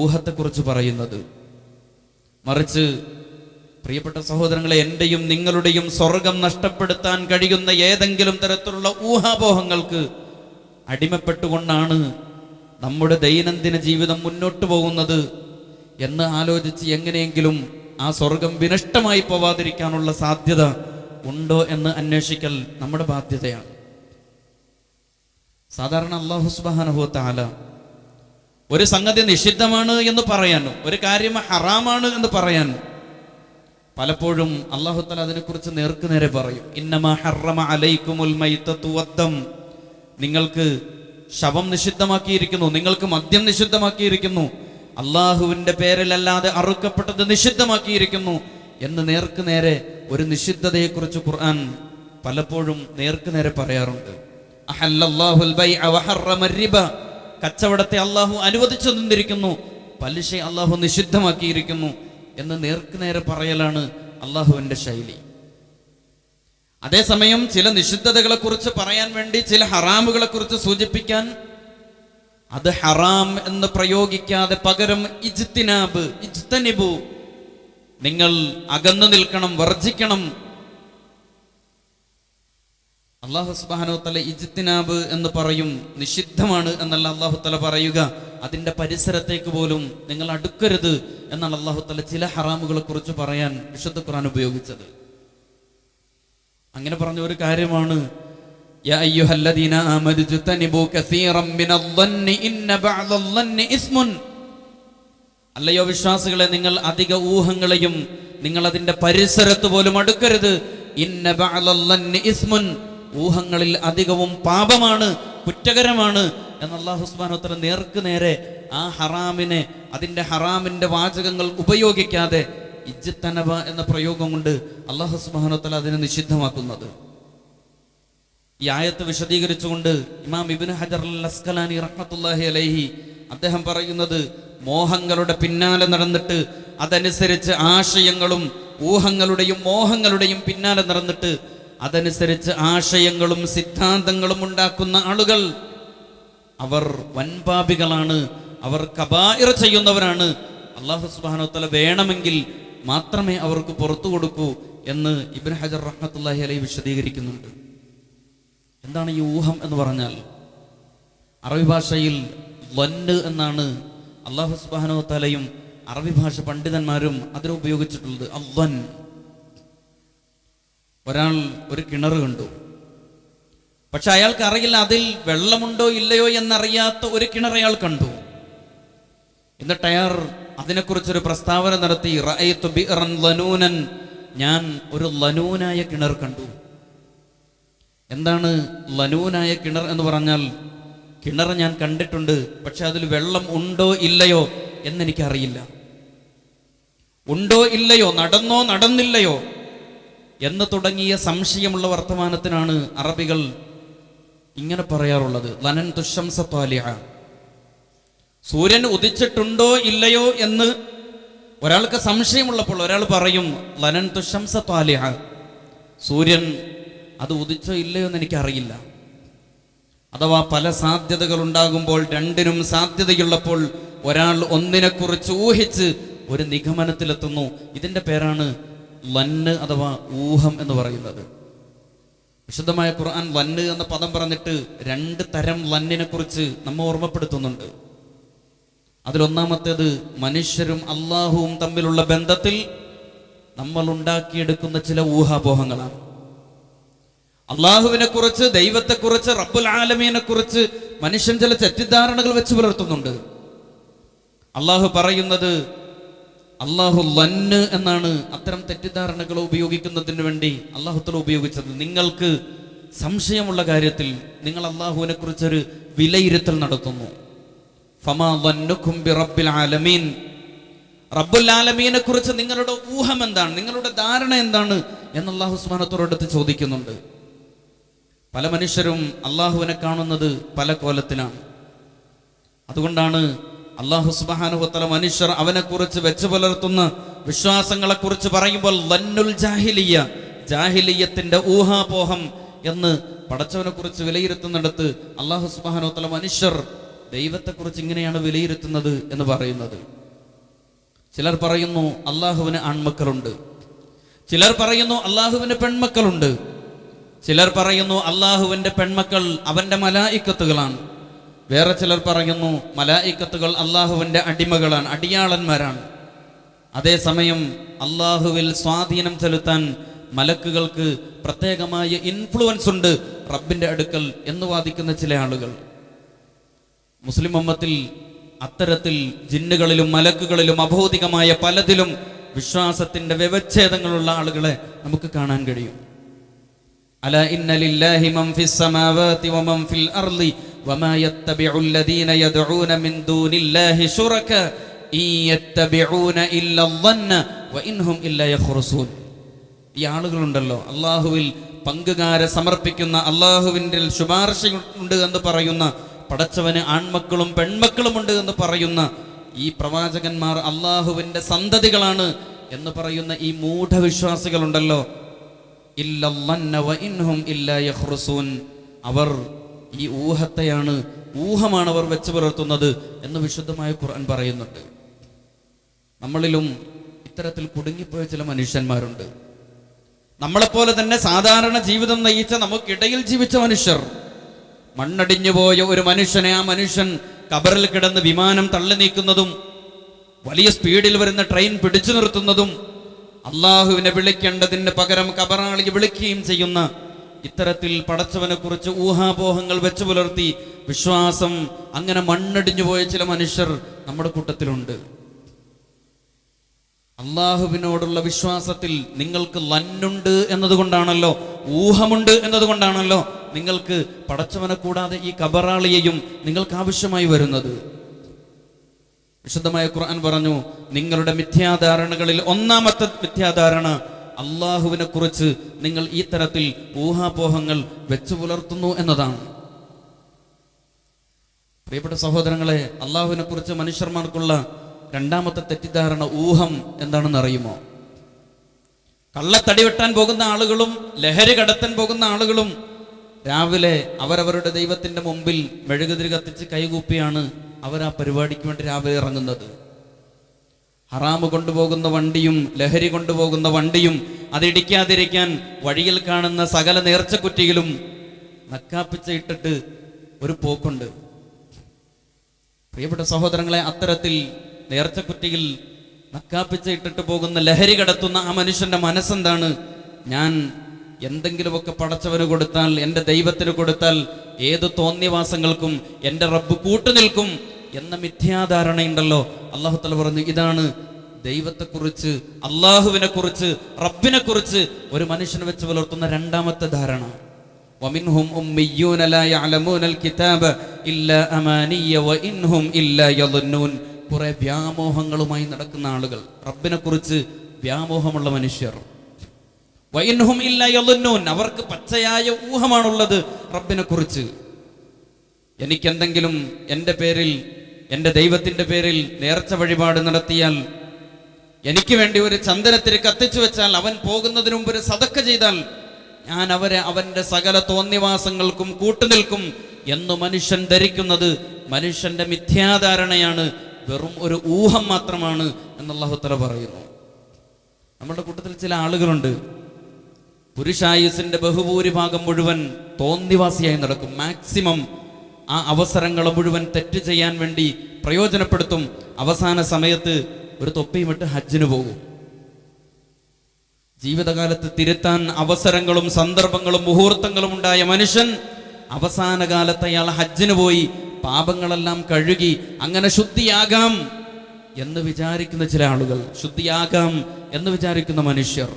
ഊഹത്തെക്കുറിച്ച് പറയുന്നത്. മറിച്ച് പ്രിയപ്പെട്ട സഹോദരങ്ങളെ, എൻ്റെയും നിങ്ങളുടെയും സ്വർഗം നഷ്ടപ്പെടുത്താൻ കഴിയുന്ന ഏതെങ്കിലും തരത്തിലുള്ള ഊഹാപോഹങ്ങൾക്ക് അടിമപ്പെട്ടുകൊണ്ടാണ് നമ്മുടെ ദൈനംദിന ജീവിതം മുന്നോട്ട് പോകുന്നത് എന്ന് ആലോചിച്ച് എങ്ങനെയെങ്കിലും ആ ആ സ്വർഗം വിനഷ്ടമായി പോവാതിരിക്കാനുള്ള സാധ്യത ഉണ്ടോ എന്ന് അന്വേഷിക്കൽ നമ്മുടെ ബാധ്യതയാണ്. സാധാരണ അല്ലാഹു സുബ്ഹാനഹു വ തആല ഒരു സംഗതി നിഷിദ്ധമാണ് എന്ന് പറയാനും ഒരു കാര്യം ഹറാമാണ് എന്ന് പറയാനും പലപ്പോഴും അല്ലാഹു തആല അതിനെക്കുറിച്ച് നേർക്കുനേരെ പറയും. ഇന്നമാ ഹറമ അലൈക്കുമുൽ മൈതതു വദ്ദം, നിങ്ങൾക്ക് ശവം നിഷിദ്ധമാക്കിയിരിക്കുന്നു, നിങ്ങൾക്ക് മദ്യം നിഷിദ്ധമാക്കിയിരിക്കുന്നു, അള്ളാഹുവിന്റെ പേരിലല്ലാതെ അറുക്കപ്പെട്ടത് നിഷിദ്ധമാക്കിയിരിക്കുന്നു എന്ന് നേർക്കുനേരെ ഒരു നിഷിദ്ധതയെക്കുറിച്ച് ഖുർആൻ പലപ്പോഴും നേർക്കുനേരെ പറയാറുണ്ട്. അഹല്ലല്ലാഹുൽ ബൈഅ വഹറമ റിബ, കച്ചവടത്തെ അള്ളാഹു അനുവദിച്ചു തന്നിരിക്കുന്നു, പലിശ അള്ളാഹു നിഷിദ്ധമാക്കിയിരിക്കുന്നു എന്ന് നേർക്കുനേരെ പറയലാണ് അള്ളാഹുവിന്റെ ശൈലി. അതേസമയം ചില നിഷിദ്ധതകളെ കുറിച്ച് പറയാൻ വേണ്ടി ചില ഹറാമുകളെ കുറിച്ച് സൂചിപ്പിക്കാൻ അത് ഹറാം എന്ന് പ്രയോഗിക്കാതെ പകരം ഇജ്തിനാബ്, ഇജ്തനിബു, നിങ്ങൾ അകന്നു നിൽക്കണം, വർജിക്കണം. അല്ലാഹു സുബ്ഹാനഹു വ തആല ഇജ്തിനാബ് എന്ന് പറയും, നിഷിദ്ധമാണ് എന്നല്ല അല്ലാഹു തആല പറയുക, അതിന്റെ പരിസരത്തേക്ക് പോലും നിങ്ങൾ അടുക്കരുത് എന്നാണ് അല്ലാഹു തആല ചില ഹറാമുകളെ കുറിച്ച് പറയാൻ വിശുദ്ധ ഖുർആൻ ഉപയോഗിച്ചത്. അങ്ങനെ പറഞ്ഞ ഒരു കാര്യമാണ് യാ അയ്യുഹല്ലദീന ആമനു ജുതനിബു കസീറൻ മിനൽ-ളന്നി ഇന്ന ബഅദൽ-ളന്നി ഇസ്മുൻ. അല്ലയോ വിശ്വാസികളെ, നിങ്ങൾ അധിക ഊഹങ്ങളെയും നിങ്ങൾ അതിന്റെ പരിസരത്ത് പോലും അടുക്കരുത്. ഇന്ന ബഅദൽ-ളന്നി ഇസ്മുൻ, ഊഹങ്ങളിൽ അധികവും പാപമാണ്, കുറ്റകരമാണ് എന്ന് അല്ലാഹു സുബ്ഹാനഹു വ തആല നേർക്ക് നേരെ ആ ഹറാമിനെ, അതിന്റെ ഹറാമിന്റെ വാചകങ്ങൾ ഉപയോഗിക്കാതെ ഇജ്തനബ എന്ന പ്രയോഗം കൊണ്ട് അല്ലാഹു സുബ്ഹാനഹു വ തആല അതിനെ നിഷിദ്ധമാക്കുന്നത്. ഈ ആയത്ത് വിശദീകരിച്ചുകൊണ്ട് ഇമാം ഇബ്നു ഹജർ അൽ അസ്ഖലാനി റഹ്മത്തുള്ളാഹി അലൈഹി അദ്ദേഹം പറയുന്നത്, മോഹങ്ങളുടെ പിന്നാലെ നടന്നിട്ട് അതനുസരിച്ച് ആശയങ്ങളും ഊഹങ്ങളുടെയും മോഹങ്ങളുടെയും പിന്നാലെ നടന്നിട്ട് അതനുസരിച്ച് ആശയങ്ങളും സിദ്ധാന്തങ്ങളും ഉണ്ടാക്കുന്ന ആളുകൾ അവർ വൻപാപികളാണ്, അവർ കബായിർ ചെയ്യുന്നവരാണ്. അല്ലാഹു സുബ്ഹാനഹു വ തആല വേണമെങ്കിൽ മാത്രമേ അവർക്ക് പുറത്തു കൊടുക്കൂ എന്ന് ഇബ്നു ഹജർ റഹ്മത്തുള്ളാഹി അലൈഹി വിശദീകരിക്കുന്നുണ്ട്. എന്താണ് ഈ ഊഹം എന്ന് പറഞ്ഞാൽ? അറബി ഭാഷയിൽ വന്ന് എന്നാണ് അല്ലാഹു സുബ്ഹാനഹു വ തആലയും അറബി ഭാഷ പണ്ഡിതന്മാരും അതിനെ ഉപയോഗിച്ചിട്ടുള്ളത്. അവൻ ഒരാൾ ഒരു കിണർ കണ്ടു, പക്ഷെ അയാൾക്ക് അറിയില്ല അതിൽ വെള്ളമുണ്ടോ ഇല്ലയോ എന്നറിയാത്ത ഒരു കിണർ അയാൾ കണ്ടു. എന്നിട്ട് അയാൾ അതിനെക്കുറിച്ചൊരു പ്രസ്താവന നടത്തി, റഅയ്തു ബിഅറൻ ലനൂനൻ, ഞാൻ ഒരു ലനൂനായ കിണർ കണ്ടു. എന്താണ് ലനൂനായ കിണർ എന്ന് പറഞ്ഞാൽ? കിണർ ഞാൻ കണ്ടിട്ടുണ്ട്, പക്ഷെ അതിൽ വെള്ളം ഉണ്ടോ ഇല്ലയോ എന്നെനിക്കറിയില്ല. ഉണ്ടോ ഇല്ലയോ, നടന്നോ നടന്നില്ലയോ എന്ന് തുടങ്ങിയ സംശയമുള്ള വർത്തമാനത്തിനാണ് അറബികൾ ഇങ്ങനെ പറയാറുള്ളത്, ലനൻ തുശംസ ത്വാലിഅ. സൂര്യൻ ഉദിച്ചിട്ടുണ്ടോ ഇല്ലയോ എന്ന് ഒരാൾക്ക് സംശയമുള്ളപ്പോൾ ഒരാൾ പറയും ലനൻ തുശംസ ത്വാലിഅ, സൂര്യൻ അത് ഉദിച്ചോ ഇല്ലയോ എന്ന് എനിക്കറിയില്ല. അഥവാ പല സാധ്യതകൾ ഉണ്ടാകുമ്പോൾ, രണ്ടിനും സാധ്യതയുള്ളപ്പോൾ ഒരാൾ ഒന്നിനെക്കുറിച്ച് ഊഹിച്ച് ഒരു നിഗമനത്തിലെത്തുന്നു. ഇതിന്റെ പേരാണ് ലന്ന് അഥവാ ഊഹം എന്ന് പറയുന്നത്. വിശുദ്ധമായ ഖുർആൻ ലന്ന് എന്ന പദം പറഞ്ഞിട്ട് രണ്ട് തരം ലന്നിനെ കുറിച്ച് നമ്മെ ഓർമ്മപ്പെടുത്തുന്നുണ്ട്. അതിലൊന്നാമത്തേത് മനുഷ്യരും അള്ളാഹുവും തമ്മിലുള്ള ബന്ധത്തിൽ നമ്മൾ ഉണ്ടാക്കിയെടുക്കുന്ന ചില ഊഹാപോഹങ്ങളാണ്. അള്ളാഹുവിനെ കുറിച്ച്, ദൈവത്തെക്കുറിച്ച്, റബ്ബുൽ ആലമീനെ കുറിച്ച് മനുഷ്യൻ ചില തെറ്റിദ്ധാരണകൾ വെച്ച് പുലർത്തുന്നുണ്ട്. അള്ളാഹു പറയുന്നത്, അള്ളാഹു ലന്ന് എന്നാണ് അത്തരം തെറ്റിദ്ധാരണകൾ ഉപയോഗിക്കുന്നതിന് വേണ്ടി അള്ളാഹു തആല ഉപയോഗിച്ചത്. നിങ്ങൾക്ക് സംശയമുള്ള കാര്യത്തിൽ നിങ്ങൾ അള്ളാഹുവിനെ കുറിച്ചൊരു വിലയിരുത്തൽ നടത്തുന്നു. ഫമാ ളന്നുകും ബിറബ്ബിൽ ആലമീൻ, റബ്ബുൽ ആലമീനെ കുറിച്ച് നിങ്ങളുടെ ഊഹം എന്താണ്, നിങ്ങളുടെ ധാരണ എന്താണ് എന്ന് അല്ലാഹു സുബ്ഹാനഹു വ തആല അടുത്ത് ചോദിക്കുന്നുണ്ട്. പല മനുഷ്യരും അള്ളാഹുവിനെ കാണുന്നത് പല കോലത്തിലാണ്. അതുകൊണ്ടാണ് അല്ലാഹു സുബ്ഹാനഹു വ തആല മനുഷ്യർ അവനെക്കുറിച്ച് വെച്ച് പുലർത്തുന്ന വിശ്വാസങ്ങളെക്കുറിച്ച് പറയുമ്പോൾ ലന്നുൽ ജാഹിലിയ്യ, ജാഹിലിയ്യത്തിന്റെ ഊഹാപോഹം എന്ന് പടച്ചവനെ കുറിച്ച് വിലയിരുത്തുന്നിടത്ത് അല്ലാഹു സുബ്ഹാനഹു വ തആല മനുഷ്യർ ദൈവത്തെക്കുറിച്ച് ഇങ്ങനെയാണ് വിലയിരുത്തുന്നത് എന്ന് പറയുന്നത്. ചിലർ പറയുന്നു അള്ളാഹുവിന് ആൺമക്കളുണ്ട്, ചിലർ പറയുന്നു അള്ളാഹുവിന് പെൺമക്കളുണ്ട്, ചിലർ പറയുന്നു അള്ളാഹുവിന്റെ പെൺമക്കൾ അവന്റെ മലായിക്കത്തുകളാണ്, വേറെ ചിലർ പറയുന്നു മലായിക്കത്തുകൾ അള്ളാഹുവിന്റെ അടിമകളാണ്, അടിയാളന്മാരാണ്. അതേസമയം അള്ളാഹുവിൽ സ്വാധീനം ചെലുത്താൻ മലക്കുകൾക്ക് പ്രത്യേകമായ ഇൻഫ്ലുവൻസ് ഉണ്ട് റബ്ബിന്റെ അടുക്കൽ എന്ന് വാദിക്കുന്ന ചില ആളുകൾ. മുസ്ലിം ഉമ്മത്തിൽ അത്തരത്തിൽ ജിന്നുകളിലും മലക്കുകളിലും അഭൗതികമായ പലതിലും വിശ്വാസത്തിന്റെ വ്യവച്ഛേദങ്ങളുള്ള ആളുകളെ നമുക്ക് കാണാൻ കഴിയും. അലാ ഇന്ന ലില്ലാഹി മൻ ഫിസ് സമാവാതി വമൻ ഫിൽ അർളി വമാ യത്തബിഉൽ ലദീന യദ്ഊന മിൻ ദൂനില്ലാഹി ശുറകാ ഇൻ യത്തബിഊന ഇല്ല ളന്ന വഇൻഹും ഇല്ല യഖ്റുസൂൻ. ഈ ആളുകളുണ്ടല്ലോ, അള്ളാഹുവിൽ പങ്കുകാരെ സമർപ്പിക്കുന്ന, അള്ളാഹുവിൻ്റെ ശുപാർശയുണ്ട് എന്ന് പറയുന്ന, പടച്ചവന് ആൺമക്കളും പെൺമക്കളും ഉണ്ട് എന്ന് പറയുന്ന ഈ പ്രവാചകന്മാർ അള്ളാഹുവിൻ്റെ സന്തതികളാണ് എന്ന് പറയുന്ന ഈ മൂഢവിശ്വാസികളുണ്ടല്ലോ, ഇല്ലല്ലന്ന വഇൻഹും ഇല്ലാ യഖ്റുസൂൻ, അവർ ഈ ഊഹമാണ് അവർ വെച്ച് പുലർത്തുന്നത് എന്ന് വിശുദ്ധമായ ഖുർആൻ പറയുന്നുണ്ട്. നമ്മളിലും ഇത്തരത്തിൽ കുടുങ്ങിപ്പോയ ചില മനുഷ്യന്മാരുണ്ട്. നമ്മളെപ്പോലെ തന്നെ സാധാരണ ജീവിതം നയിച്ച, നമുക്കിടയിൽ ജീവിച്ച മനുഷ്യർ. മണ്ണടിഞ്ഞു പോയ ഒരു മനുഷ്യനെ ആ മനുഷ്യൻ കബറിൽ കിടന്ന് വിമാനം തള്ളി നീക്കുന്നതും വലിയ സ്പീഡിൽ വരുന്ന ട്രെയിൻ പിടിച്ചു നിർത്തുന്നതും അള്ളാഹുവിനെ വിളിക്കേണ്ടതിന് പകരം കബറാളിയെ വിളിക്കുകയും ചെയ്യുന്ന ഇത്തരത്തിൽ പടച്ചവനെ കുറിച്ച് ഊഹാപോഹങ്ങൾ വെച്ചു പുലർത്തി വിശ്വാസം അങ്ങനെ മണ്ണടിഞ്ഞു പോയ ചില മനുഷ്യർ നമ്മുടെ കൂട്ടത്തിലുണ്ട്. അള്ളാഹുവിനോടുള്ള വിശ്വാസത്തിൽ നിങ്ങൾക്ക് ലന്നുണ്ട് എന്നതുകൊണ്ടാണല്ലോ, ഊഹമുണ്ട് എന്നതുകൊണ്ടാണല്ലോ നിങ്ങൾക്ക് പടച്ചവനെ കൂടാതെ ഈ കബറാളിയെയും നിങ്ങൾക്ക് ആവശ്യമായി വരുന്നത്. വിശുദ്ധമായ ഖുർആൻ പറഞ്ഞു, നിങ്ങളുടെ മിഥ്യാധാരണകളിൽ ഒന്നാമത്തെ മിഥ്യാധാരണ അള്ളാഹുവിനെ കുറിച്ച് നിങ്ങൾ ഈ തരത്തിൽ ഊഹാപോഹങ്ങൾ വെച്ചു പുലർത്തുന്നു എന്നതാണ്. പ്രിയപ്പെട്ട സഹോദരങ്ങളെ, അള്ളാഹുവിനെ കുറിച്ച് മനുഷ്യന്മാർക്കുള്ള രണ്ടാമത്തെ തെറ്റിദ്ധാരണ ഊഹം എന്താണെന്ന് അറിയുമോ? കള്ളത്തടി വെട്ടാൻ പോകുന്ന ആളുകളും ലഹരി കടത്താൻ പോകുന്ന ആളുകളും രാവിലെ അവരവരുടെ ദൈവത്തിന്റെ മുമ്പിൽ മെഴുകുതിരി കത്തിച്ച് കൈകൂപ്പിയാണ് അവർ ആ പരിപാടിക്ക് വേണ്ടി രാവിലെ ഇറങ്ങുന്നത്. ഹറാമ് കൊണ്ടുപോകുന്ന വണ്ടിയും ലഹരി കൊണ്ടുപോകുന്ന വണ്ടിയും അതിടിക്കാതിരിക്കാൻ വഴിയിൽ കാണുന്ന സകല നേർച്ചക്കുറ്റിയിലും നക്കാപ്പിച്ച ഇട്ടിട്ട് ഒരു പോക്കുണ്ട്. പ്രിയപ്പെട്ട സഹോദരങ്ങളെ, അത്തരത്തിൽ നേർച്ചക്കുറ്റിയിൽ നക്കാപ്പിച്ച ഇട്ടിട്ട് പോകുന്ന ലഹരി കടത്തുന്ന ആ മനുഷ്യന്റെ മനസ്സെന്താണ്? ഞാൻ എന്തെങ്കിലുമൊക്കെ പടച്ചവന് കൊടുത്താൽ, എൻ്റെ ദൈവത്തിന് കൊടുത്താൽ ഏത് തോന്നിയവാസങ്ങൾക്കും എൻ്റെ റബ്ബ് കൂട്ടുനിൽക്കും എന്ന മിഥ്യാധാരണയുണ്ടല്ലോ. അല്ലാഹു തആല പറഞ്ഞു, ഇതാണ് ദൈവത്തെക്കുറിച്ച്, അള്ളാഹുവിനെ കുറിച്ച്, റബ്ബിനെ കുറിച്ച് ഒരു മനുഷ്യനെ വെച്ച് പുലർത്തുന്ന രണ്ടാമത്തെ ധാരണ. വമിൻഹും ഉമ്മിയ്യൂന ലാ യഅലമൂനൽ കിതാബ ഇല്ലാ അമാനിയ വഇൻഹും ഇല്ലാ യളന്നൂൻ. കുറെ വ്യാമോഹങ്ങളുമായി നടക്കുന്ന ആളുകൾ, റബ്ബിനെ കുറിച്ച് വ്യാമോഹമുള്ള മനുഷ്യർ. വഇൻഹും ഇല്ലാ യളന്നൂൻ, അവർക്ക് പച്ചയായ ഊഹമാണുള്ളത് റബ്ബിനെ കുറിച്ച്. എനിക്കെന്തെങ്കിലും എൻ്റെ പേരിൽ, എൻ്റെ ദൈവത്തിൻ്റെ പേരിൽ നേർച്ച വഴിപാട് നടത്തിയാൽ, എനിക്ക് വേണ്ടി ഒരു ചന്ദനത്തിരി കത്തിച്ചു വെച്ചാൽ, അവൻ പോകുന്നതിന് മുമ്പ് ഒരു സദക്ക ചെയ്താൽ ഞാൻ അവൻ്റെ സകല തോന്നിവാസങ്ങൾക്കും കൂട്ടുനിൽക്കും എന്ന് മനുഷ്യൻ ധരിക്കുന്നത് മനുഷ്യന്റെ മിഥ്യാധാരണയാണ്, വെറും ഒരു ഊഹം മാത്രമാണ് എന്ന് അല്ലാഹു തആല പറയുന്നു. നമ്മുടെ കൂട്ടത്തിൽ ചില ആളുകളുണ്ട്, പുരുഷായുസിന്റെ ബഹുഭൂരിഭാഗം മുഴുവൻ തോന്നിവാസിയായി നടക്കും. മാക്സിമം ആ അവസരങ്ങൾ മുഴുവൻ തെറ്റ് ചെയ്യാൻ വേണ്ടി പ്രയോജനപ്പെടുത്തും. അവസാന സമയത്ത് ഒരു തൊപ്പിയുമിട്ട് ഹജ്ജിന് പോകും. ജീവിതകാലത്ത് തിരുത്താൻ അവസരങ്ങളും സന്ദർഭങ്ങളും മുഹൂർത്തങ്ങളും ഉണ്ടായ മനുഷ്യൻ അവസാന കാലത്ത് അയാൾ ഹജ്ജിന് പോയി പാപങ്ങളെല്ലാം കഴുകി അങ്ങനെ ശുദ്ധിയാകാം എന്ന് വിചാരിക്കുന്ന ചില ആളുകൾ, ശുദ്ധിയാകാം എന്ന് വിചാരിക്കുന്ന മനുഷ്യർ.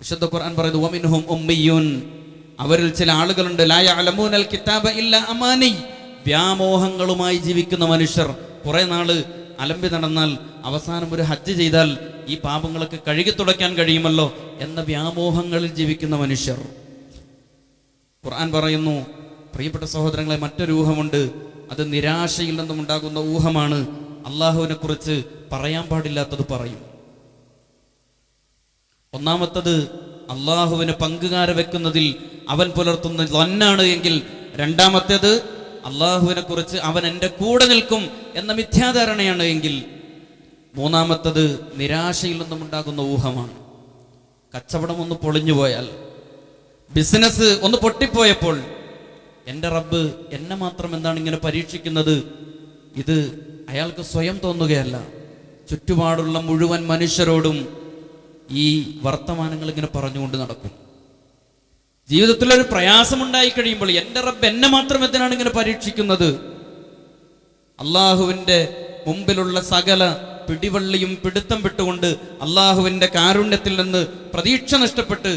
വിശുദ്ധ ഖുർആൻ പറയുന്നു, വമിൻഹും ഉമ്മിയ്യൂൻ, അവരിൽ ചില ആളുകളുണ്ട്, ലാ യഅലമൂനൽ കിതാബ ഇല്ലാ അമാനി, വ്യാമോഹങ്ങളുമായി ജീവിക്കുന്ന മനുഷ്യർ. കുറെ നാള് അലമ്പി നടന്നാൽ അവസാനം ഒരു ഹജ്ജ് ചെയ്താൽ ഈ പാപങ്ങളൊക്കെ കഴുകി തുടയ്ക്കാൻ കഴിയുമല്ലോ എന്ന വ്യാമോഹങ്ങളിൽ ജീവിക്കുന്ന മനുഷ്യർ. ഖുർആൻ പറയുന്നു, പ്രിയപ്പെട്ട സഹോദരങ്ങളെ, മറ്റൊരു ഊഹമുണ്ട്. അത് നിരാശയിൽ നിന്നും ഉണ്ടാകുന്ന ഊഹമാണ്. അള്ളാഹുവിനെ കുറിച്ച് പറയാൻ പാടില്ലാത്തത് പറയും. ഒന്നാമത്തത് അള്ളാഹുവിന് പങ്കുകാരെ വെക്കുന്നതിൽ അവൻ പുലർത്തുന്ന ലന്നാണ് എങ്കിൽ, രണ്ടാമത്തേത് അള്ളാഹുവിനെ കുറിച്ച് അവൻ എൻ്റെ കൂടെ നിൽക്കും എന്ന മിഥ്യാധാരണയാണ് എങ്കിൽ, മൂന്നാമത്തത് നിരാശയിൽ നിന്നും ഉണ്ടാകുന്ന ഊഹമാണ്. കച്ചവടം ഒന്ന് പൊളിഞ്ഞു പോയാൽ, ബിസിനസ് ഒന്ന് പൊട്ടിപ്പോയപ്പോൾ, എൻ്റെ റബ്ബ് എന്നെ മാത്രം എന്താണ് ഇങ്ങനെ പരീക്ഷിക്കുന്നത്? ഇത് അയാൾക്ക് സ്വയം തോന്നുകയല്ല, ചുറ്റുപാടുള്ള മുഴുവൻ മനുഷ്യരോടും ഈ വർത്തമാനങ്ങൾ ഇങ്ങനെ പറഞ്ഞുകൊണ്ട് നടക്കും. ജീവിതത്തിലൊരു പ്രയാസമുണ്ടായി കഴിയുമ്പോൾ എൻ്റെ റബ്ബ് എന്നെ മാത്രം എന്തിനാണ് ഇങ്ങനെ പരീക്ഷിക്കുന്നത്? അള്ളാഹുവിൻ്റെ മുമ്പിലുള്ള സകല പിടിവള്ളിയും പിടുത്തം വിട്ടുകൊണ്ട് അള്ളാഹുവിൻ്റെ കാരുണ്യത്തിൽ നിന്ന് പ്രതീക്ഷ നഷ്ടപ്പെട്ട്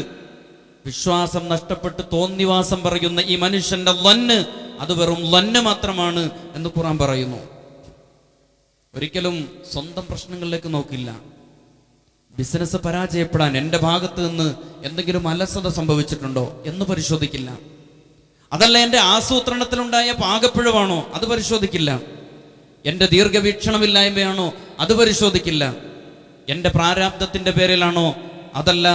വിശ്വാസം നഷ്ടപ്പെട്ട് തോന്നിവാസം പറയുന്ന ഈ മനുഷ്യന്റെ ലന്ന് അത് വെറും ലന്ന് മാത്രമാണ് എന്ന് ഖുർആൻ പറയുന്നു. ഒരിക്കലും സ്വന്തം പ്രശ്നങ്ങളിലേക്ക് നോക്കില്ല. ബിസിനസ് പരാജയപ്പെടാൻ എൻ്റെ ഭാഗത്ത് നിന്ന് എന്തെങ്കിലും അലസത സംഭവിച്ചിട്ടുണ്ടോ എന്ന് പരിശോധിക്കില്ല. അതല്ല എൻ്റെ ആസൂത്രണത്തിലുണ്ടായ പാകപ്പിഴവാണോ അത് പരിശോധിക്കില്ല. എൻ്റെ ദീർഘവീക്ഷണമില്ലായ്മയാണോ അത് പരിശോധിക്കില്ല. എൻ്റെ പ്രാരാബ്ദത്തിൻ്റെ പേരിലാണോ, അതല്ല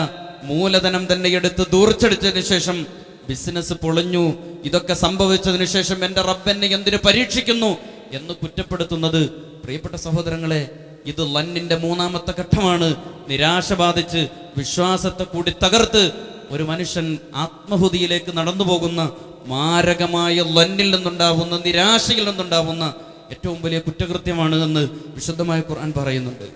മൂലധനം തന്നെ എടുത്ത് ദൂർച്ചടിച്ചതിന് ശേഷം ബിസിനസ് പൊളിഞ്ഞു, ഇതൊക്കെ സംഭവിച്ചതിന് ശേഷം എൻ്റെ റബ്ബെന്നെ എന്തിനു പരീക്ഷിക്കുന്നു എന്ന് കുറ്റപ്പെടുത്തുന്നത്, പ്രിയപ്പെട്ട സഹോദരങ്ങളെ, ഇത് ലന്നിന്റെ മൂന്നാമത്തെ ഘട്ടമാണ്. നിരാശ ബാധിച്ച് വിശ്വാസത്തെ കൂടി തകർത്ത് ഒരു മനുഷ്യൻ ആത്മഹുതിയിലേക്ക് നടന്നു പോകുന്ന മാരകമായ ലന്നിൽ നിന്നുണ്ടാവുന്ന, നിരാശയിൽ നിന്നുണ്ടാവുന്ന ഏറ്റവും വലിയ കുറ്റകൃത്യമാണ് എന്ന് വിശുദ്ധമായ ഖുർആൻ പറയുന്നുണ്ട്.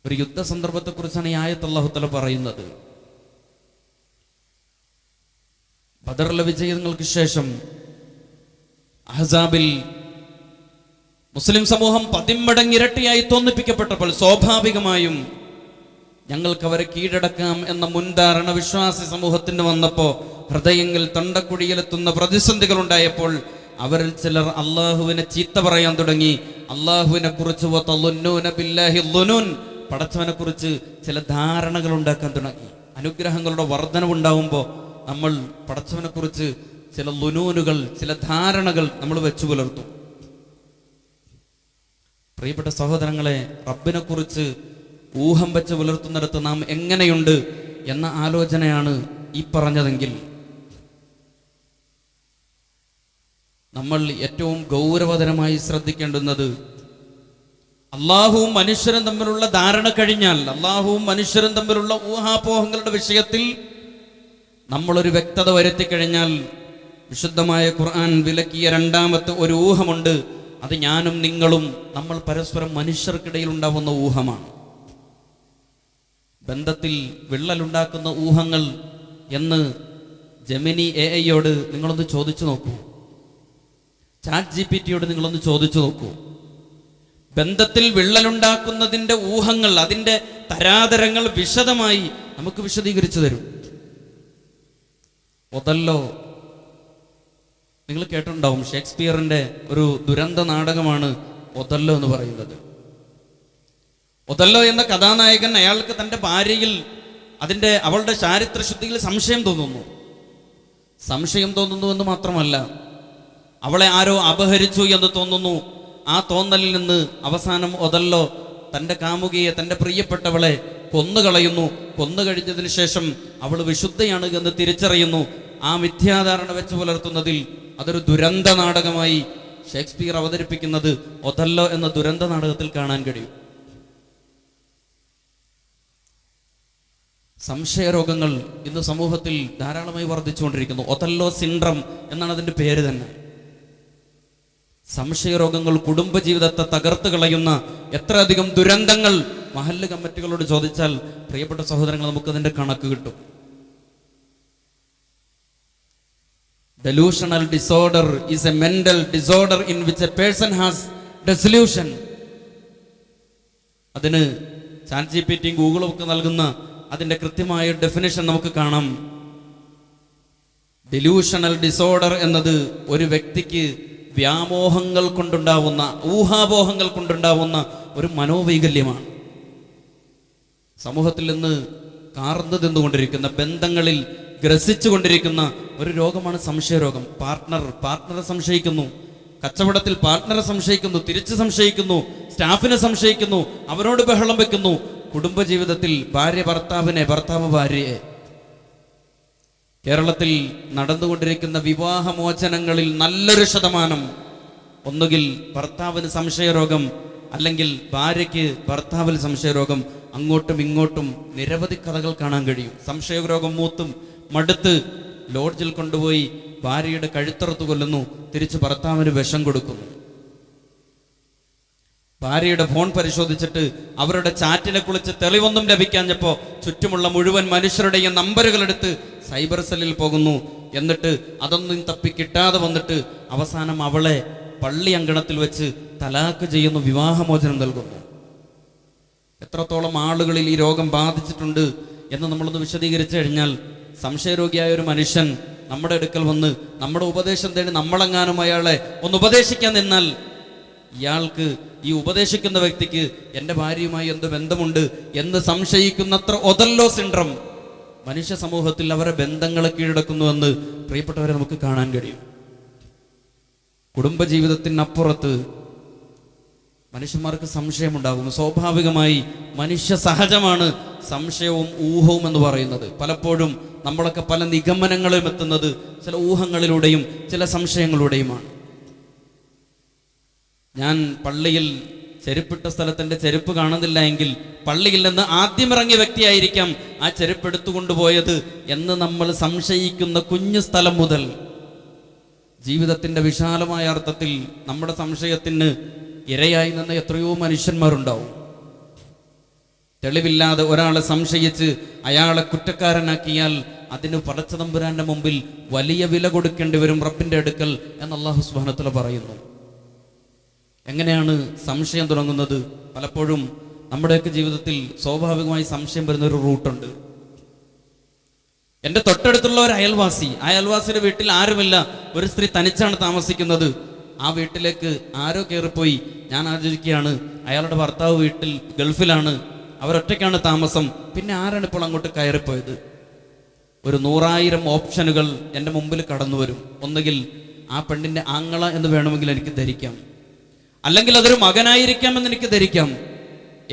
ഒരു യുദ്ധ സന്ദർഭത്തെ കുറിച്ചാണ് ഈ ആയത്ത് അല്ലാഹു തആല പറയുന്നത്. ബദറിലെ വിജയങ്ങൾക്ക് ശേഷം അഹ്സാബിൽ മുസ്ലിം സമൂഹം 10 മടങ്ങ് ഇരട്ടിയായി തോന്നിപ്പിക്കപ്പെട്ടപ്പോൾ സ്വാഭാവികമായും ഞങ്ങൾക്ക് അവരെ കീഴടക്കാം എന്ന മുൻധാരണ വിശ്വാസി സമൂഹത്തിന് വന്നപ്പോൾ, ഹൃദയങ്ങൾ തൊണ്ടക്കുഴിയിലെത്തുന്ന പ്രതിസന്ധികൾ ഉണ്ടായപ്പോൾ അവരിൽ ചിലർ അള്ളാഹുവിനെ ചീത്ത പറയാൻ തുടങ്ങി. അള്ളാഹുവിനെ കുറിച്ച് പടച്ചവനെ കുറിച്ച് ചില ധാരണകൾ ഉണ്ടാക്കാൻ തുടങ്ങി. അനുഗ്രഹങ്ങളുടെ വർധനവുണ്ടാവുമ്പോൾ നമ്മൾ പടച്ചവനെ കുറിച്ച് ചില ലുനൂനുകൾ, ചില ധാരണകൾ നമ്മൾ വെച്ചു പുലർത്തും. പ്രിയപ്പെട്ട സഹോദരങ്ങളെ, റബ്ബിനെ കുറിച്ച് ഊഹം വെച്ച് പുലർത്തുന്നിടത്ത് നാം എങ്ങനെയുണ്ട് എന്ന ആലോചനയാണ് ഈ പറഞ്ഞതെങ്കിൽ, നമ്മൾ ഏറ്റവും ഗൗരവതരമായി ശ്രദ്ധിക്കേണ്ടുന്നത്, അള്ളാഹുവും മനുഷ്യരും തമ്മിലുള്ള ധാരണ കഴിഞ്ഞാൽ, അള്ളാഹുവും മനുഷ്യരും തമ്മിലുള്ള ഊഹാപോഹങ്ങളുടെ വിഷയത്തിൽ നമ്മളൊരു വ്യക്തത വരുത്തി കഴിഞ്ഞാൽ, വിശുദ്ധമായ ഖുർആൻ വിലക്കിയ രണ്ടാമത്തെ ഒരു ഊഹമുണ്ട്. അത് ഞാനും നിങ്ങളും, നമ്മൾ പരസ്പരം മനുഷ്യർക്കിടയിൽ ഉണ്ടാവുന്ന ഊഹമാണ്. ബന്ധത്തിൽ വിള്ളലുണ്ടാക്കുന്ന ഊഹങ്ങൾ എന്ന് ജെമിനി AI നിങ്ങളൊന്ന് ചോദിച്ചു നോക്കൂ. ചാറ്റ് GPT നിങ്ങളൊന്ന് ചോദിച്ചു നോക്കൂ. ബന്ധത്തിൽ വിള്ളലുണ്ടാക്കുന്നതിൻ്റെ ഊഹങ്ങൾ, അതിൻ്റെ തരാതരങ്ങൾ വിശദമായി നമുക്ക് വിശദീകരിച്ചു തരും. ഒതല്ലോ നിങ്ങൾ കേട്ടിട്ടുണ്ടാവും, ഷേക്സ്പിയറിന്റെ ഒരു ദുരന്ത നാടകമാണ് ഒതല്ലോ എന്ന് പറയുന്നത്. ഒതല്ലോ എന്ന കഥാനായകൻ, അയാൾക്ക് തൻ്റെ ഭാര്യയിൽ അവളുടെ ചാരിത്ര ശുദ്ധിയിൽ സംശയം തോന്നുന്നു എന്ന് മാത്രമല്ല, അവളെ ആരോ അപഹരിച്ചു എന്ന് തോന്നുന്നു. ആ തോന്നലിൽ നിന്ന് അവസാനം ഒതല്ലോ തൻ്റെ കാമുകിയെ, തൻ്റെ പ്രിയപ്പെട്ടവളെ കൊന്നുകളയുന്നു. കൊന്നുകഴിഞ്ഞതിന് ശേഷം അവൾ വിശുദ്ധയാണ് എന്ന് തിരിച്ചറിയുന്നു. ആ മിഥ്യാധാരണ വെച്ച് പുലർത്തുന്നതിൽ അതൊരു ദുരന്ത നാടകമായി ഷേക്സ്പിയർ അവതരിപ്പിക്കുന്നത് ഒതല്ലോ എന്ന ദുരന്ത നാടകത്തിൽ കാണാൻ കഴിയും. സംശയരോഗങ്ങൾ ഇന്ന് സമൂഹത്തിൽ ധാരാളമായി വർദ്ധിച്ചുകൊണ്ടിരിക്കുന്നു. ഒതല്ലോ സിൻഡ്രം എന്നാണ് അതിൻ്റെ പേര് തന്നെ. സംശയരോഗങ്ങൾ കുടുംബജീവിതത്തെ തകർത്ത് കളയുന്ന എത്രയധികം ദുരന്തങ്ങൾ മഹല്ല് കമ്മിറ്റികളോട് ചോദിച്ചാൽ, പ്രിയപ്പെട്ട സഹോദരങ്ങൾ, നമുക്കതിൻ്റെ കണക്ക് കിട്ടും. Delusional disorder is a mental disorder in which a person has delusion. അതിന് ചാറ്റ് GPT ഗൂഗിളും ഒക്കെ നൽകുന്ന അതിൻ്റെ കൃത്യമായ ഡെഫിനിഷൻ നമുക്ക് കാണാം. ഡെലൂഷണൽ ഡിസോർഡർ എന്നത് ഒരു വ്യക്തിക്ക് വ്യാമോഹങ്ങൾ കൊണ്ടുണ്ടാവുന്ന, ഊഹാപോഹങ്ങൾ കൊണ്ടുണ്ടാവുന്ന ഒരു മനോവൈകല്യമാണ്. സമൂഹത്തിൽ നിന്ന് കാർന്നു തിന്നുകൊണ്ടിരിക്കുന്ന, ബന്ധങ്ങളിൽ ഗ്രസിച്ചുകൊണ്ടിരിക്കുന്ന ഒരു രോഗമാണ് സംശയരോഗം. പാർട്ട്ണറെ സംശയിക്കുന്നു, കച്ചവടത്തിൽ പാർട്ട്ണറെ സംശയിക്കുന്നു, തിരിച്ച് സംശയിക്കുന്നു, സ്റ്റാഫിനെ സംശയിക്കുന്നു, അവരോട് ബഹളം വെക്കുന്നു. കുടുംബജീവിതത്തിൽ ഭാര്യ ഭർത്താവിനെ, ഭർത്താവ് ഭാര്യയെ. കേരളത്തിൽ നടന്നുകൊണ്ടിരിക്കുന്ന വിവാഹമോചനങ്ങളിൽ നല്ലൊരു ശതമാനം ഒന്നുകിൽ ഭർത്താവിന് സംശയരോഗം, അല്ലെങ്കിൽ ഭാര്യയ്ക്ക് ഭർത്താവിൽ സംശയരോഗം, അങ്ങോട്ടും ഇങ്ങോട്ടും നിരവധി കഥകൾ കാണാൻ കഴിയും. സംശയരോഗം മൂത്തും മടുത്ത് ലോഡ്ജിൽ കൊണ്ടുപോയി ഭാര്യയുടെ കഴുത്തറുത്ത് കൊല്ലുന്നു, തിരിച്ച് ഭർത്താവിന് വിഷം കൊടുക്കുന്നു. ഭാര്യയുടെ ഫോൺ പരിശോധിച്ചിട്ട് അവരുടെ ചാറ്റിനെ കുറിച്ച് തെളിവൊന്നും ലഭിക്കാഞ്ഞപ്പോൾ ചുറ്റുമുള്ള മുഴുവൻ മനുഷ്യരുടെയും നമ്പറുകൾ എടുത്ത് സൈബർ സെല്ലിൽ പോകുന്നു. എന്നിട്ട് അതൊന്നും തപ്പി കിട്ടാതെ വന്നിട്ട് അവസാനം അവളെ പള്ളി അങ്കണത്തിൽ വെച്ച് തലാക്ക് ചെയ്യുന്നു, വിവാഹമോചനം നൽകുന്നു. എത്രത്തോളം ആളുകളിൽ ഈ രോഗം ബാധിച്ചിട്ടുണ്ട് എന്ന് നമ്മളൊന്ന് വിശദീകരിച്ചു കഴിഞ്ഞാൽ, സംശയരോഗിയായ ഒരു മനുഷ്യൻ നമ്മുടെ അടുക്കൽ വന്ന് നമ്മുടെ ഉപദേശം തേടി നമ്മളെങ്ങാനും അയാളെ ഒന്ന് ഉപദേശിക്കാൻ നിന്നാൽ, ഇയാൾക്ക് ഈ ഉപദേശിക്കുന്ന വ്യക്തിക്ക് എൻ്റെ ഭാര്യയുമായി എന്ത് ബന്ധമുണ്ട് എന്ന് സംശയിക്കുന്നത്ര ഒതല്ലോ സിൻഡ്രം മനുഷ്യ സമൂഹത്തിൽ അവരെ ബന്ധങ്ങളെ കീഴടക്കുന്നുവെന്ന് പ്രിയപ്പെട്ടവരെ നമുക്ക് കാണാൻ കഴിയും. കുടുംബജീവിതത്തിനപ്പുറത്ത് മനുഷ്യന്മാർക്ക് സംശയമുണ്ടാകും. സ്വാഭാവികമായി മനുഷ്യ സഹജമാണ് സംശയവും ഊഹവും എന്ന് പറയുന്നത്. പലപ്പോഴും നമ്മളൊക്കെ പല നിഗമനങ്ങളും എത്തുന്നത് ചില ഊഹങ്ങളിലൂടെയും ചില സംശയങ്ങളിലൂടെയുമാണ്. ഞാൻ പള്ളിയിൽ ചെരുപ്പിട്ട സ്ഥലത്തിൻ്റെ ചെരുപ്പ് കാണുന്നില്ല എങ്കിൽ പള്ളിയിൽ നിന്ന് ആദ്യം ഇറങ്ങിയ വ്യക്തിയായിരിക്കാം ആ ചെരുപ്പ് എടുത്തുകൊണ്ടുപോയത് എന്ന് നമ്മൾ സംശയിക്കുന്ന കുഞ്ഞു സ്ഥലം മുതൽ ജീവിതത്തിൻ്റെ വിശാലമായ അർത്ഥത്തിൽ നമ്മുടെ സംശയത്തിന് ഇരയായി നിന്ന് എത്രയോ മനുഷ്യന്മാരുണ്ടാവും. തെളിവില്ലാതെ ഒരാളെ സംശയിച്ച് അയാളെ കുറ്റക്കാരനാക്കിയാൽ അതിന് പടച്ചതമ്പുരാന്റെ മുമ്പിൽ വലിയ വില കൊടുക്കേണ്ടി വരും റബ്ബിന്റെ അടുക്കൽ എന്ന് അല്ലാഹു സുബ്ഹാനഹു വ തആല പറയുന്നു. എങ്ങനെയാണ് സംശയം തുടങ്ങുന്നത്? പലപ്പോഴും നമ്മുടെയൊക്കെ ജീവിതത്തിൽ സ്വാഭാവികമായി സംശയം വരുന്ന ഒരു റൂട്ടുണ്ട്. എൻ്റെ തൊട്ടടുത്തുള്ള ഒരു അയൽവാസിയുടെ വീട്ടിൽ ആരുമില്ല, ഒരു സ്ത്രീ തനിച്ചാണ് താമസിക്കുന്നത്. ആ വീട്ടിലേക്ക് ആരോ കയറിപ്പോയി. ഞാൻ ആലോചിക്കുകയാണ്, അയാളുടെ ഭർത്താവ് വീട്ടിൽ ഗൾഫിലാണ്, അവരൊറ്റയ്ക്കാണ് താമസം, പിന്നെ ആരാണ് ഇപ്പോൾ അങ്ങോട്ട് കയറിപ്പോയത്? ഒരു 100,000 ഓപ്ഷനുകൾ എൻ്റെ മുമ്പിൽ കടന്നു വരും. ഒന്നുകിൽ ആ പെണ്ണിൻ്റെ ആങ്ങള എന്ന് വേണമെങ്കിൽ എനിക്ക് ധരിക്കാം, അല്ലെങ്കിൽ അതൊരു മകനായിരിക്കാം എന്ന് എനിക്ക് ധരിക്കാം,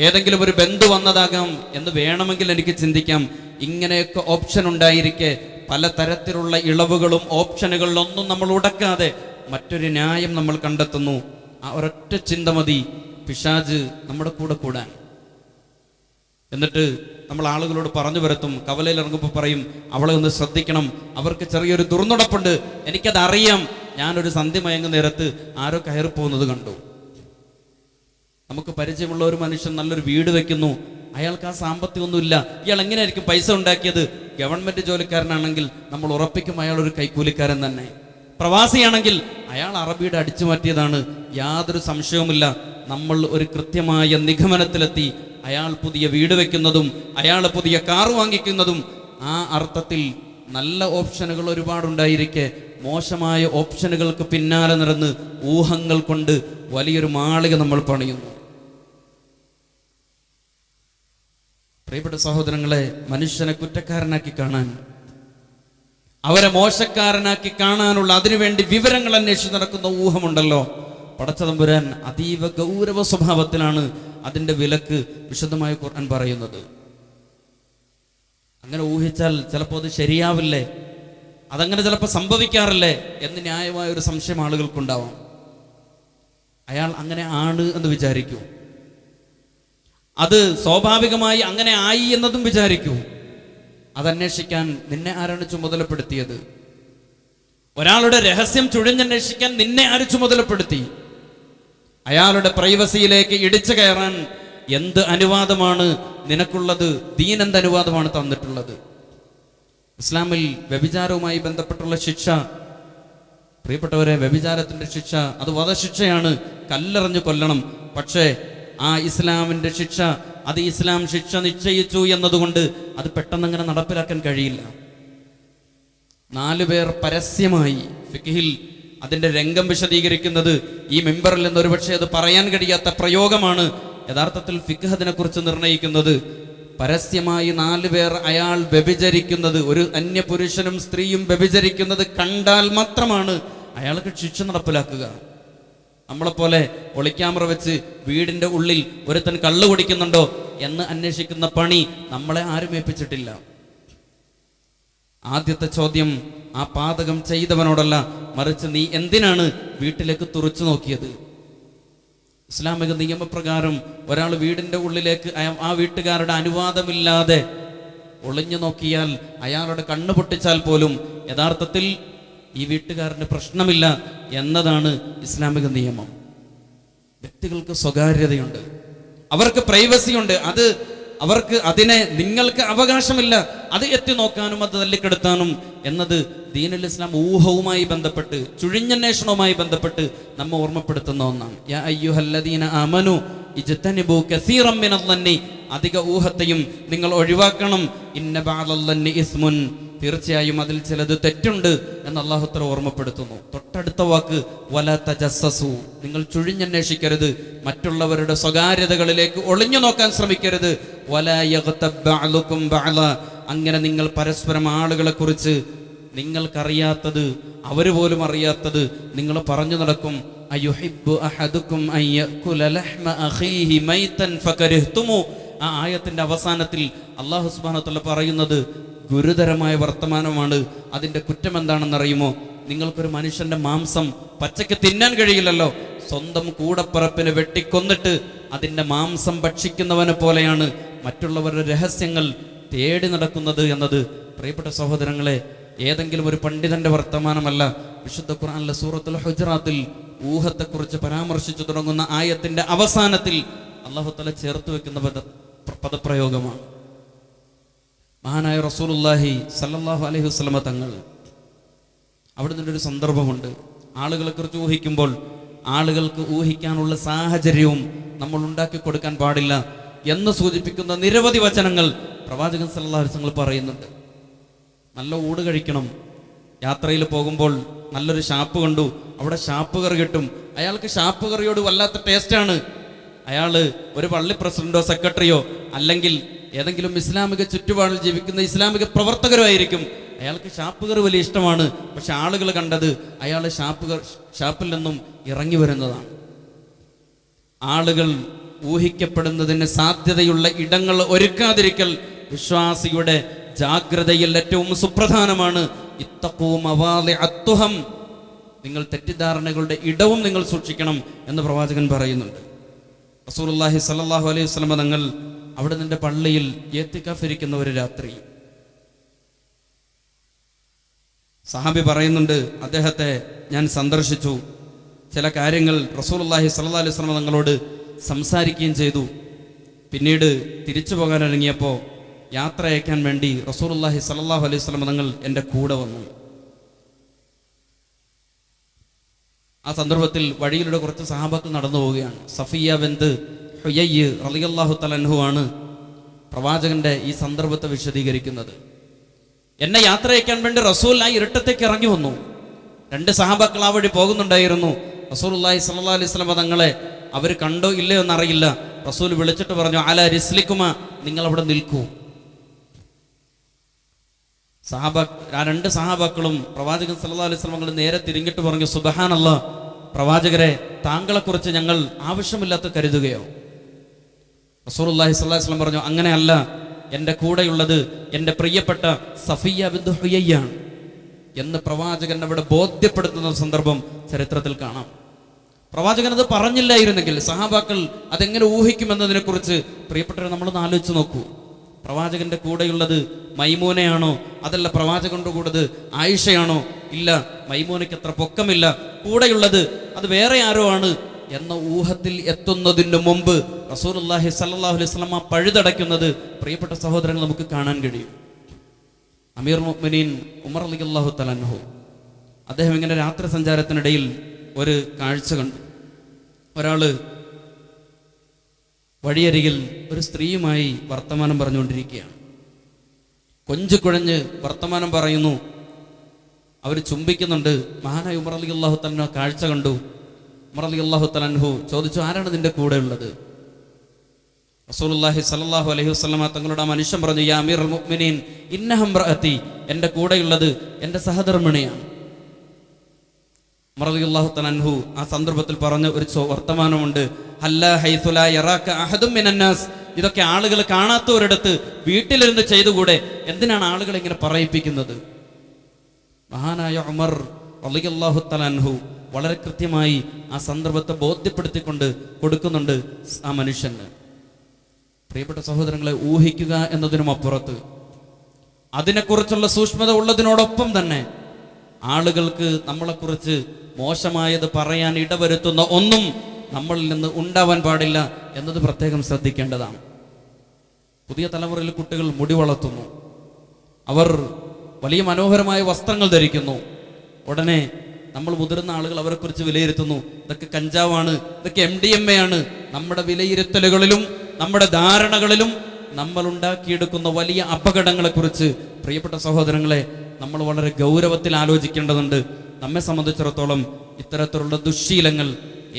ഏതെങ്കിലും ഒരു ബന്ധു വന്നതാകാം എന്ന് വേണമെങ്കിൽ എനിക്ക് ചിന്തിക്കാം. ഇങ്ങനെയൊക്കെ ഓപ്ഷൻ ഉണ്ടായിരിക്കെ പലതരത്തിലുള്ള ഇളവുകളും ഓപ്ഷനുകളിലൊന്നും നമ്മൾ ഉടക്കാതെ മറ്റൊരു ന്യായം നമ്മൾ കണ്ടെത്തുന്നു. ആ ഒരൊറ്റ ചിന്ത മതി പിശാച് നമ്മുടെ കൂടെ കൂടാൻ. എന്നിട്ട് നമ്മൾ ആളുകളോട് പറഞ്ഞു വരുത്തും. കവലയിൽ ഇറങ്ങുമ്പോൾ പറയും, അവളെ ഒന്ന് ശ്രദ്ധിക്കണം, അവർക്ക് ചെറിയൊരു ദുർനടപ്പുണ്ട്, എനിക്കതറിയാം. ഞാനൊരു സന്ധ്യ മയങ്ങുന്ന നേരത്ത് ആരോ കയറി പോകുന്നത് കണ്ടു. നമുക്ക് പരിചയമുള്ള ഒരു മനുഷ്യൻ നല്ലൊരു വീട് വെക്കുന്നു, അയാൾക്ക് ആ സാമ്പത്തികമൊന്നുമില്ല. ഇയാൾ എങ്ങനെയായിരിക്കും പൈസ ഉണ്ടാക്കിയത്? ഗവൺമെന്റ് ജോലിക്കാരനാണെങ്കിൽ നമ്മൾ ഉറപ്പിക്കും അയാൾ ഒരു കൈക്കൂലിക്കാരൻ തന്നെ. പ്രവാസിയാണെങ്കിൽ അയാൾ അറബിയുടെ അടിച്ചു മാറ്റിയതാണ്, യാതൊരു സംശയവുമില്ല. നമ്മൾ ഒരു കൃത്യമായ നിഗമനത്തിലെത്തി. അയാൾ പുതിയ വീട് വെക്കുന്നതും അയാൾ പുതിയ കാർ വാങ്ങിക്കുന്നതും ആ അർത്ഥത്തിൽ നല്ല ഓപ്ഷനുകൾ ഒരുപാടുണ്ടായിരിക്കെ മോശമായ ഓപ്ഷനുകൾക്ക് പിന്നാലെ നടന്ന് ഊഹങ്ങൾ കൊണ്ട് വലിയൊരു മാളിക നമ്മൾ പണിയുന്നു. പ്രിയപ്പെട്ട സഹോദരങ്ങളെ, മനുഷ്യനെ കുറ്റക്കാരനാക്കി കാണാൻ, അവരെ മോശക്കാരനാക്കി കാണാനുള്ള അതിനുവേണ്ടി വിവരങ്ങൾ അന്വേഷിച്ച് നടക്കുന്ന ഊഹമുണ്ടല്ലോ, പടച്ചതമ്പുരാൻ അതീവ ഗൗരവ സ്വഭാവത്തിലാണ് അതിൻ്റെ വിലക്ക് വിശദമായ ഖുർആൻ പറയുന്നത്. അങ്ങനെ ഊഹിച്ചാൽ ചിലപ്പോൾ അത് ശരിയാവില്ലേ, അതങ്ങനെ ചിലപ്പോൾ സംഭവിക്കാറില്ലേ എന്ന് ന്യായമായ ഒരു സംശയം ആളുകൾക്കുണ്ടാവാം. അയാൾ അങ്ങനെ ആണ് എന്ന് വിചാരിക്കൂ, അത് സ്വാഭാവികമായി അങ്ങനെ ആയി എന്നതും വിചാരിക്കൂ. അതന്വേഷിക്കാൻ നിന്നെ ആരാണ് ചുമതലപ്പെടുത്തിയത്? ഒരാളുടെ രഹസ്യം ചുഴിഞ്ഞന്വേഷിക്കാൻ നിന്നെ ആര് ചുമതലപ്പെടുത്തി? അയാളുടെ പ്രൈവസിയിലേക്ക് ഇടിച്ചു കയറാൻ എന്ത് അനുവാദമാണ് നിനക്കുള്ളത്? ദീൻ എന്ത് അനുവാദമാണ് തന്നിട്ടുള്ളത്? ഇസ്ലാമിൽ വ്യഭിചാരവുമായി ബന്ധപ്പെട്ടുള്ള ശിക്ഷ, പ്രിയപ്പെട്ടവരെ, വ്യഭിചാരത്തിന്റെ ശിക്ഷ അത് വധശിക്ഷയാണ്, കല്ലെറിഞ്ഞു കൊല്ലണം. പക്ഷേ ആ ഇസ്ലാമിന്റെ ശിക്ഷ, അത് ഇസ്ലാം ശിക്ഷ നിശ്ചയിച്ചു എന്നതുകൊണ്ട് അത് പെട്ടെന്നങ്ങനെ നടപ്പിലാക്കാൻ കഴിയില്ല. 4 പേർ പരസ്യമായി, ഫിഖ്ഹിൽ അതിന്റെ രംഗം വിശദീകരിക്കുന്നത് ഈ മിമ്പറിൽ നിന്ന് ഒരുപക്ഷെ അത് പറയാൻ കഴിയാത്ത പ്രയോഗമാണ്. യഥാർത്ഥത്തിൽ ഫിഖ്ഹ് അതിനെക്കുറിച്ച് നിർണയിക്കുന്നത് പരസ്യമായി 4 പേർ അയാൾ വ്യഭിചരിക്കുന്നത്, ഒരു അന്യപുരുഷനും സ്ത്രീയും വ്യഭിചരിക്കുന്നത് കണ്ടാൽ മാത്രമാണ് അയാൾക്ക് ശിക്ഷ നടപ്പിലാക്കുക. നമ്മളെപ്പോലെ ഒളിക്യാമറ വെച്ച് വീടിന്റെ ഉള്ളിൽ ഒരുത്തൻ കള്ളു കുടിക്കുന്നുണ്ടോ എന്ന് അന്വേഷിക്കുന്ന പണി നമ്മളെ ആരും ഏൽപ്പിച്ചിട്ടില്ല. ആദ്യത്തെ ചോദ്യം ആ പാതകം ചെയ്തവനോടല്ല, മറിച്ച് നീ എന്തിനാണ് വീട്ടിലേക്ക് തുറച്ചു നോക്കിയത്? ഇസ്ലാമിക നിയമപ്രകാരം ഒരാൾ വീടിൻ്റെ ഉള്ളിലേക്ക് ആ വീട്ടുകാരുടെ അനുവാദമില്ലാതെ ഒളിഞ്ഞു നോക്കിയാൽ, അയാളുടെ കണ്ണു പൊട്ടിച്ചാൽ പോലും യഥാർത്ഥത്തിൽ ഈ വീട്ടുകാരന് പ്രശ്നമില്ല എന്നതാണ് ഇസ്ലാമിക നിയമം. വ്യക്തികൾക്ക് സ്വകാര്യതയുണ്ട്, അവർക്ക് പ്രൈവസിയുണ്ട്. അവർക്ക് അതിനെ നിങ്ങൾക്ക് അവകാശമില്ല. അത് എത്തി നോക്കാനും അത് തല്ലിക്കെടുത്താനും എന്നത് ദീനുൽ ഇസ്ലാം ഊഹവുമായി ബന്ധപ്പെട്ട്, ചുഴിഞ്ഞന്വേഷണവുമായി ബന്ധപ്പെട്ട് നമ്മെ ഓർമ്മപ്പെടുത്തുന്ന ഒന്നാണ്. യാ അയ്യുഹല്ലദീന ആമനു ഇജ്തനിബു കസീറൻ മിനൽ-ളന്നി, അധിക ഊഹത്തെയും നിങ്ങൾ ഒഴിവാക്കണം. ഇന്ന ബഅദൽ-ളന്നി ഇസ്മുൻ, തീർച്ചയായും അതിൽ ചിലത് തെറ്റുണ്ട് എന്ന് അല്ലാഹു തആല ഓർമ്മപ്പെടുത്തുന്നു. തൊട്ടടുത്ത വാക്ക് വല തജസ്സസു, നിങ്ങൾ ചുഴിഞ്ഞന്വേഷിക്കരുത്, മറ്റുള്ളവരുടെ സ്വകാര്യതകളിലേക്ക് ഒളിഞ്ഞു നോക്കാൻ ശ്രമിക്കരുത്. വല യഗ്തബ് ബഅലുകും ബഅല, അങ്ങനെ നിങ്ങൾ പരസ്പരം ആളുകളെ കുറിച്ച് നിങ്ങൾക്കറിയാത്തത്, അവര് പോലും അറിയാത്തത് നിങ്ങൾ പറഞ്ഞു നടക്കും. അയുഹിബ്ബു അഹദുക്കും അൻ യഅകുല ലഹ്മ അഖീഹി മൈതൻ ഫകരിഹ്തുമു. ആ ആയത്തിന്റെ അവസാനത്തിൽ അല്ലാഹു സുബ്ഹാനഹു വ തആല പറയുന്നത് ഗുരുതരമായ വർത്തമാനമാണ്. അതിൻ്റെ കുറ്റം എന്താണെന്നറിയുമോ? നിങ്ങൾക്കൊരു മനുഷ്യന്റെ മാംസം പച്ചയ്ക്ക് തിന്നാൻ കഴിയില്ലല്ലോ. സ്വന്തം കൂടപ്പിറപ്പിനെ വെട്ടിക്കൊന്നിട്ട് അതിൻ്റെ മാംസം ഭക്ഷിക്കുന്നവനെ പോലെയാണ് മറ്റുള്ളവരുടെ രഹസ്യങ്ങൾ തേടി നടക്കുന്നത് എന്നത്. പ്രിയപ്പെട്ട സഹോദരങ്ങളെ, ഏതെങ്കിലും ഒരു പണ്ഡിതന്റെ വർത്തമാനമല്ല. വിശുദ്ധ ഖുർആനിലെ സൂറത്തുൽ ഹുജറാത്തിൽ ഊഹത്തെക്കുറിച്ച് പരാമർശിച്ചു തുടങ്ങുന്ന ആയത്തിന്റെ അവസാനത്തിൽ അല്ലാഹു തആല ചേർത്ത് വെക്കുന്ന പദപ്രയോഗമാണ്. മഹാനായ റസൂലുള്ളാഹി സല്ലല്ലാഹു അലൈഹി വസല്ലമ തങ്ങൾ, അവിടെ നിന്നൊരു സന്ദർഭമുണ്ട്. ആളുകളെ കുറിച്ച് ഊഹിക്കുമ്പോൾ ആളുകൾക്ക് ഊഹിക്കാനുള്ള സാഹചര്യവും നമ്മൾ ഉണ്ടാക്കി കൊടുക്കാൻ പാടില്ല എന്ന് സൂചിപ്പിക്കുന്ന നിരവധി വചനങ്ങൾ പ്രവാചകൻ സല്ലല്ലാഹു അലൈഹി വസല്ലം പറയുന്നുണ്ട്. നല്ല ഊട് കഴിക്കണം, യാത്രയിൽ പോകുമ്പോൾ നല്ലൊരു ഷാപ്പ് കണ്ടു, അവിടെ ഷാപ്പ് കറി കിട്ടും. അയാൾക്ക് ഷാപ്പ് കറിയോട് വല്ലാത്ത ടേസ്റ്റാണ്. അയാൾ ഒരു പള്ളി പ്രസിഡന്റോ സെക്രട്ടറിയോ അല്ലെങ്കിൽ ഏതെങ്കിലും ഇസ്ലാമിക ചുറ്റുപാടിൽ ജീവിക്കുന്ന ഇസ്ലാമിക പ്രവർത്തകരോ ആയിരിക്കും. അയാൾക്ക് ഷാപ്പ് കറി വലിയ ഇഷ്ടമാണ്. പക്ഷെ ആളുകൾ കണ്ടത് അയാൾ ഷാപ്പിൽ നിന്നും ഇറങ്ങി വരുന്നതാണ്. ആളുകൾ ഊഹിക്കപ്പെടുന്നതിന് സാധ്യതയുള്ള ഇടങ്ങൾ ഒരുക്കാതിരിക്കൽ വിശ്വാസിയുടെ ജാഗ്രതയിൽ ഏറ്റവും സുപ്രധാനമാണ്. ഇത്തഖൂ മവാളിഅത്തുഹം, നിങ്ങൾ തെറ്റിദ്ധാരണകളുടെ ഇടവും നിങ്ങൾ സൂക്ഷിക്കണം എന്ന് പ്രവാചകൻ പറയുന്നുണ്ട്. റസൂലുള്ളാഹി സ്വല്ലല്ലാഹു അലൈഹി വസല്ലം തങ്ങൾ അവിടെ നിന്റെ പള്ളിയിൽ ഇഅ്തികാഫ് ഇരിക്കുന്ന ഒരു രാത്രി, സഹാബി പറയുന്നുണ്ട്, അദ്ദേഹത്തെ ഞാൻ സന്ദർശിച്ചു. ചില കാര്യങ്ങൾ റസൂലുള്ളാഹി സ്വല്ലല്ലാഹു അലൈഹി വസല്ലം തങ്ങളോട് സംസാരിക്കുകയും ചെയ്തു. പിന്നീട് തിരിച്ചു പോകാൻ ഇറങ്ങിയപ്പോൾ യാത്ര അയക്കാൻ വേണ്ടി റസൂലുള്ളാഹി സ്വല്ലല്ലാഹു അലൈഹി വസല്ലം തങ്ങൾ എൻ്റെ കൂടെ വന്നു. ആ സന്ദർഭത്തിൽ വഴിയിലൂടെ കുറച്ച് സഹാബാക്കൾ നടന്നു പോവുകയാണ്. സഫിയ ബിൻത് ഹുയയ്യ് റളിയല്ലാഹു തആല അൻഹു ആണ് പ്രവാചകന്റെ ഈ സന്ദർഭത്തെ വിശദീകരിക്കുന്നത്. എന്നെ യാത്ര അയക്കാൻ വേണ്ടി റസൂൽ ആ ഇരുട്ടത്തേക്ക് ഇറങ്ങി വന്നു. രണ്ട് സഹാബാക്കൾ ആ വഴി പോകുന്നുണ്ടായിരുന്നു. റസൂലുള്ളാഹി സ്വല്ലല്ലാഹു അലൈഹി വസല്ലം തങ്ങളെ അവർ കണ്ടോ ഇല്ലയോ എന്നറിയില്ല. റസൂൽ വിളിച്ചിട്ട് പറഞ്ഞു, അലാ റിസ്ലിക്കുമ, നിങ്ങൾ അവിടെ നിൽക്കൂ. ആ രണ്ട് സഹാബാക്കളും പ്രവാചകൻ സല്ലല്ലാഹു അലൈഹി വസല്ലം നേരെ തിരിഞ്ഞിട്ട് പറഞ്ഞു, സുബ്ഹാനല്ലാഹ്, പ്രവാചകരെ, താങ്കളെക്കുറിച്ച് ഞങ്ങൾ ആവശ്യമില്ലാത്ത കരുതുകയോ? റസൂലുള്ളാഹി സ്വല്ലല്ലാഹു അലൈഹി വസല്ലം പറഞ്ഞു, അങ്ങനെയല്ല, എൻ്റെ കൂടെയുള്ളത് എൻ്റെ പ്രിയപ്പെട്ട സഫിയ ബിൻത് ഹുയയ്യാണ് എന്ന് പ്രവാചകൻ അവിടെ ബോധ്യപ്പെടുത്തുന്ന സന്ദർഭം ചരിത്രത്തിൽ കാണാം. പ്രവാചകൻ അത് പറഞ്ഞില്ലായിരുന്നെങ്കിൽ സഹാബാക്കൾ അതെങ്ങനെ ഊഹിക്കുമെന്നതിനെ കുറിച്ച് പ്രിയപ്പെട്ടവരെ നമ്മളൊന്ന് ആലോചിച്ച് നോക്കൂ. പ്രവാചകന്റെ കൂടെയുള്ളത് മൈമൂനയാണോ? അതല്ല പ്രവാചകന്റെ കൂടത് ആയിഷയാണോ? ഇല്ല, മൈമൂനയ്ക്ക് അത്ര പൊക്കമില്ല. കൂടെയുള്ളത് അത് വേറെ ആരോ ആണ് എന്ന ഊഹത്തിൽ എത്തുന്നതിന് മുമ്പ് റസൂലുള്ളാഹി സ്വല്ലല്ലാഹു അലൈഹി വസല്ലം പഴുതടയ്ക്കുന്നത് പ്രിയപ്പെട്ട സഹോദരങ്ങൾ നമുക്ക് കാണാൻ കഴിയും. അമീർ മുഅ്മിനീൻ ഉമർ റളിയല്ലാഹു തആല അൻഹു, അദ്ദേഹം ഇങ്ങനെ രാത്രി സഞ്ചാരത്തിനിടയിൽ ഒരു കാഴ്ച കണ്ടു. ഒരാള് വഴിയരികിൽ ഒരു സ്ത്രീയുമായി വർത്തമാനം പറഞ്ഞുകൊണ്ടിരിക്കുകയാണ്. കൊഞ്ചുകുഴഞ്ഞ് വർത്തമാനം പറയുന്നു. അവർ ചുംബിക്കുന്നുണ്ട്. മഹാനായ ഉമർ റളിയല്ലാഹു തആല കാഴ്ച കണ്ടു. ഉമർ റളിയല്ലാഹു തആല അൻഹു ചോദിച്ചു, ആരാണ് നിന്റെ കൂടെ ഉള്ളത്? റസൂലുള്ളാഹി സ്വല്ലല്ലാഹു അലൈഹി വസല്ലം തങ്ങളുടെ ആ മനുഷ്യൻ പറഞ്ഞു, യാ അമീറുൽ മുഅ്മിനീൻ, ഇന്നഹ ഇംറഅതി, എൻ്റെ കൂടെയുള്ളത് എൻ്റെ സഹധർമ്മിണിയാണ്. ഉമർ റളിയല്ലാഹു തആല അൻഹു ആ സന്ദർഭത്തിൽ പറഞ്ഞ ഒരു വർത്തമാനമുണ്ട്, ഹല്ലാ ഹൈതു ലാ യറാക അഹദും മിനന്നാസ്, ഇതൊക്കെ ആളുകൾ കാണാത്തവരിടത്ത് വീട്ടിലിരുന്ന് ചെയ്തുകൂടെ? എന്തിനാണ് ആളുകൾ ഇങ്ങനെ പറയിപ്പിക്കുന്നത്? മഹാനായ ഉമർ റളിയല്ലാഹു തആല അൻഹു വളരെ കൃത്യമായി ആ സന്ദർഭത്തെ ബോധ്യപ്പെടുത്തിക്കൊണ്ട് കൊടുക്കുന്നുണ്ട് ആ മനുഷ്യന്. പ്രിയപ്പെട്ട സഹോദരങ്ങളെ, ഊഹിക്കുക എന്നതിനും അപ്പുറത്ത് അതിനെക്കുറിച്ചുള്ള സൂക്ഷ്മത ഉള്ളതിനോടൊപ്പം തന്നെ ആളുകൾക്ക് നമ്മളെക്കുറിച്ച് മോശമായത് പറയാൻ ഇടവരുത്തുന്ന ഒന്നും നമ്മളിൽ നിന്ന് ഉണ്ടാവാൻ പാടില്ല എന്നത് പ്രത്യേകം ശ്രദ്ധിക്കേണ്ടതാണ്. പുതിയ തലമുറയിലെ കുട്ടികൾ മുടി വളർത്തുന്നു, അവർ വലിയ മനോഹരമായ വസ്ത്രങ്ങൾ ധരിക്കുന്നു. ഉടനെ നമ്മൾ മുതിർന്ന ആളുകൾ അവരെക്കുറിച്ച് വിലയിരുത്തുന്നു, ഇതൊക്കെ കഞ്ചാവാണ്, ഇതൊക്കെ MDMA ആണ്. നമ്മുടെ വിലയിരുത്തലുകളിലും നമ്മുടെ ധാരണകളിലും നമ്മൾ ഉണ്ടാക്കിയെടുക്കുന്ന വലിയ അപകടങ്ങളെക്കുറിച്ച് പ്രിയപ്പെട്ട സഹോദരങ്ങളെ നമ്മൾ വളരെ ഗൗരവത്തിൽ ആലോചിക്കേണ്ടതുണ്ട്. നമ്മെ സംബന്ധിച്ചിടത്തോളം ഇത്തരത്തിലുള്ള ദുശ്ശീലങ്ങൾ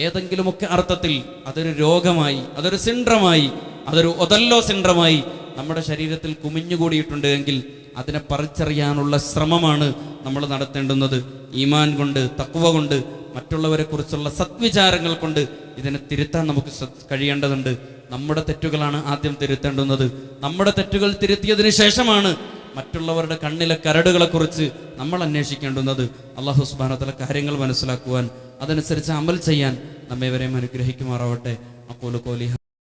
ഏതെങ്കിലുമൊക്കെ അർത്ഥത്തിൽ അതൊരു രോഗമായി, അതൊരു സിൻഡ്രമായി, അതൊരു ഒതല്ലോ സിൻഡ്രമായി നമ്മുടെ ശരീരത്തിൽ കുമിഞ്ഞുകൂടിയിട്ടുണ്ട് എങ്കിൽ അതിനെ പറിച്ചറിയാനുള്ള ശ്രമമാണ് നമ്മൾ നടത്തേണ്ടുന്നത്. ഈമാൻ കൊണ്ട്, തഖ്വ കൊണ്ട്, മറ്റുള്ളവരെ കുറിച്ചുള്ള സദ്വിചാരങ്ങൾ കൊണ്ട് ഇതിനെ തിരുത്താൻ നമുക്ക് കഴിയേണ്ടതുണ്ട്. നമ്മുടെ തെറ്റുകളാണ് ആദ്യം തിരുത്തേണ്ടുന്നത്. നമ്മുടെ തെറ്റുകൾ തിരുത്തിയതിനു ശേഷമാണ് മറ്റുള്ളവരുടെ കണ്ണിലെ കരടുകളെക്കുറിച്ച് നമ്മൾ അന്വേഷിക്കേണ്ടുന്നത്. അല്ലാഹു സുബ്ഹാനഹു വ തആല കാര്യങ്ങൾ മനസ്സിലാക്കുവാൻ, അതനുസരിച്ച് അമൽ ചെയ്യാൻ നമ്മേവരെയും അനുഗ്രഹിക്കുമാറാവട്ടെ. അഖൂലു ഖൗലി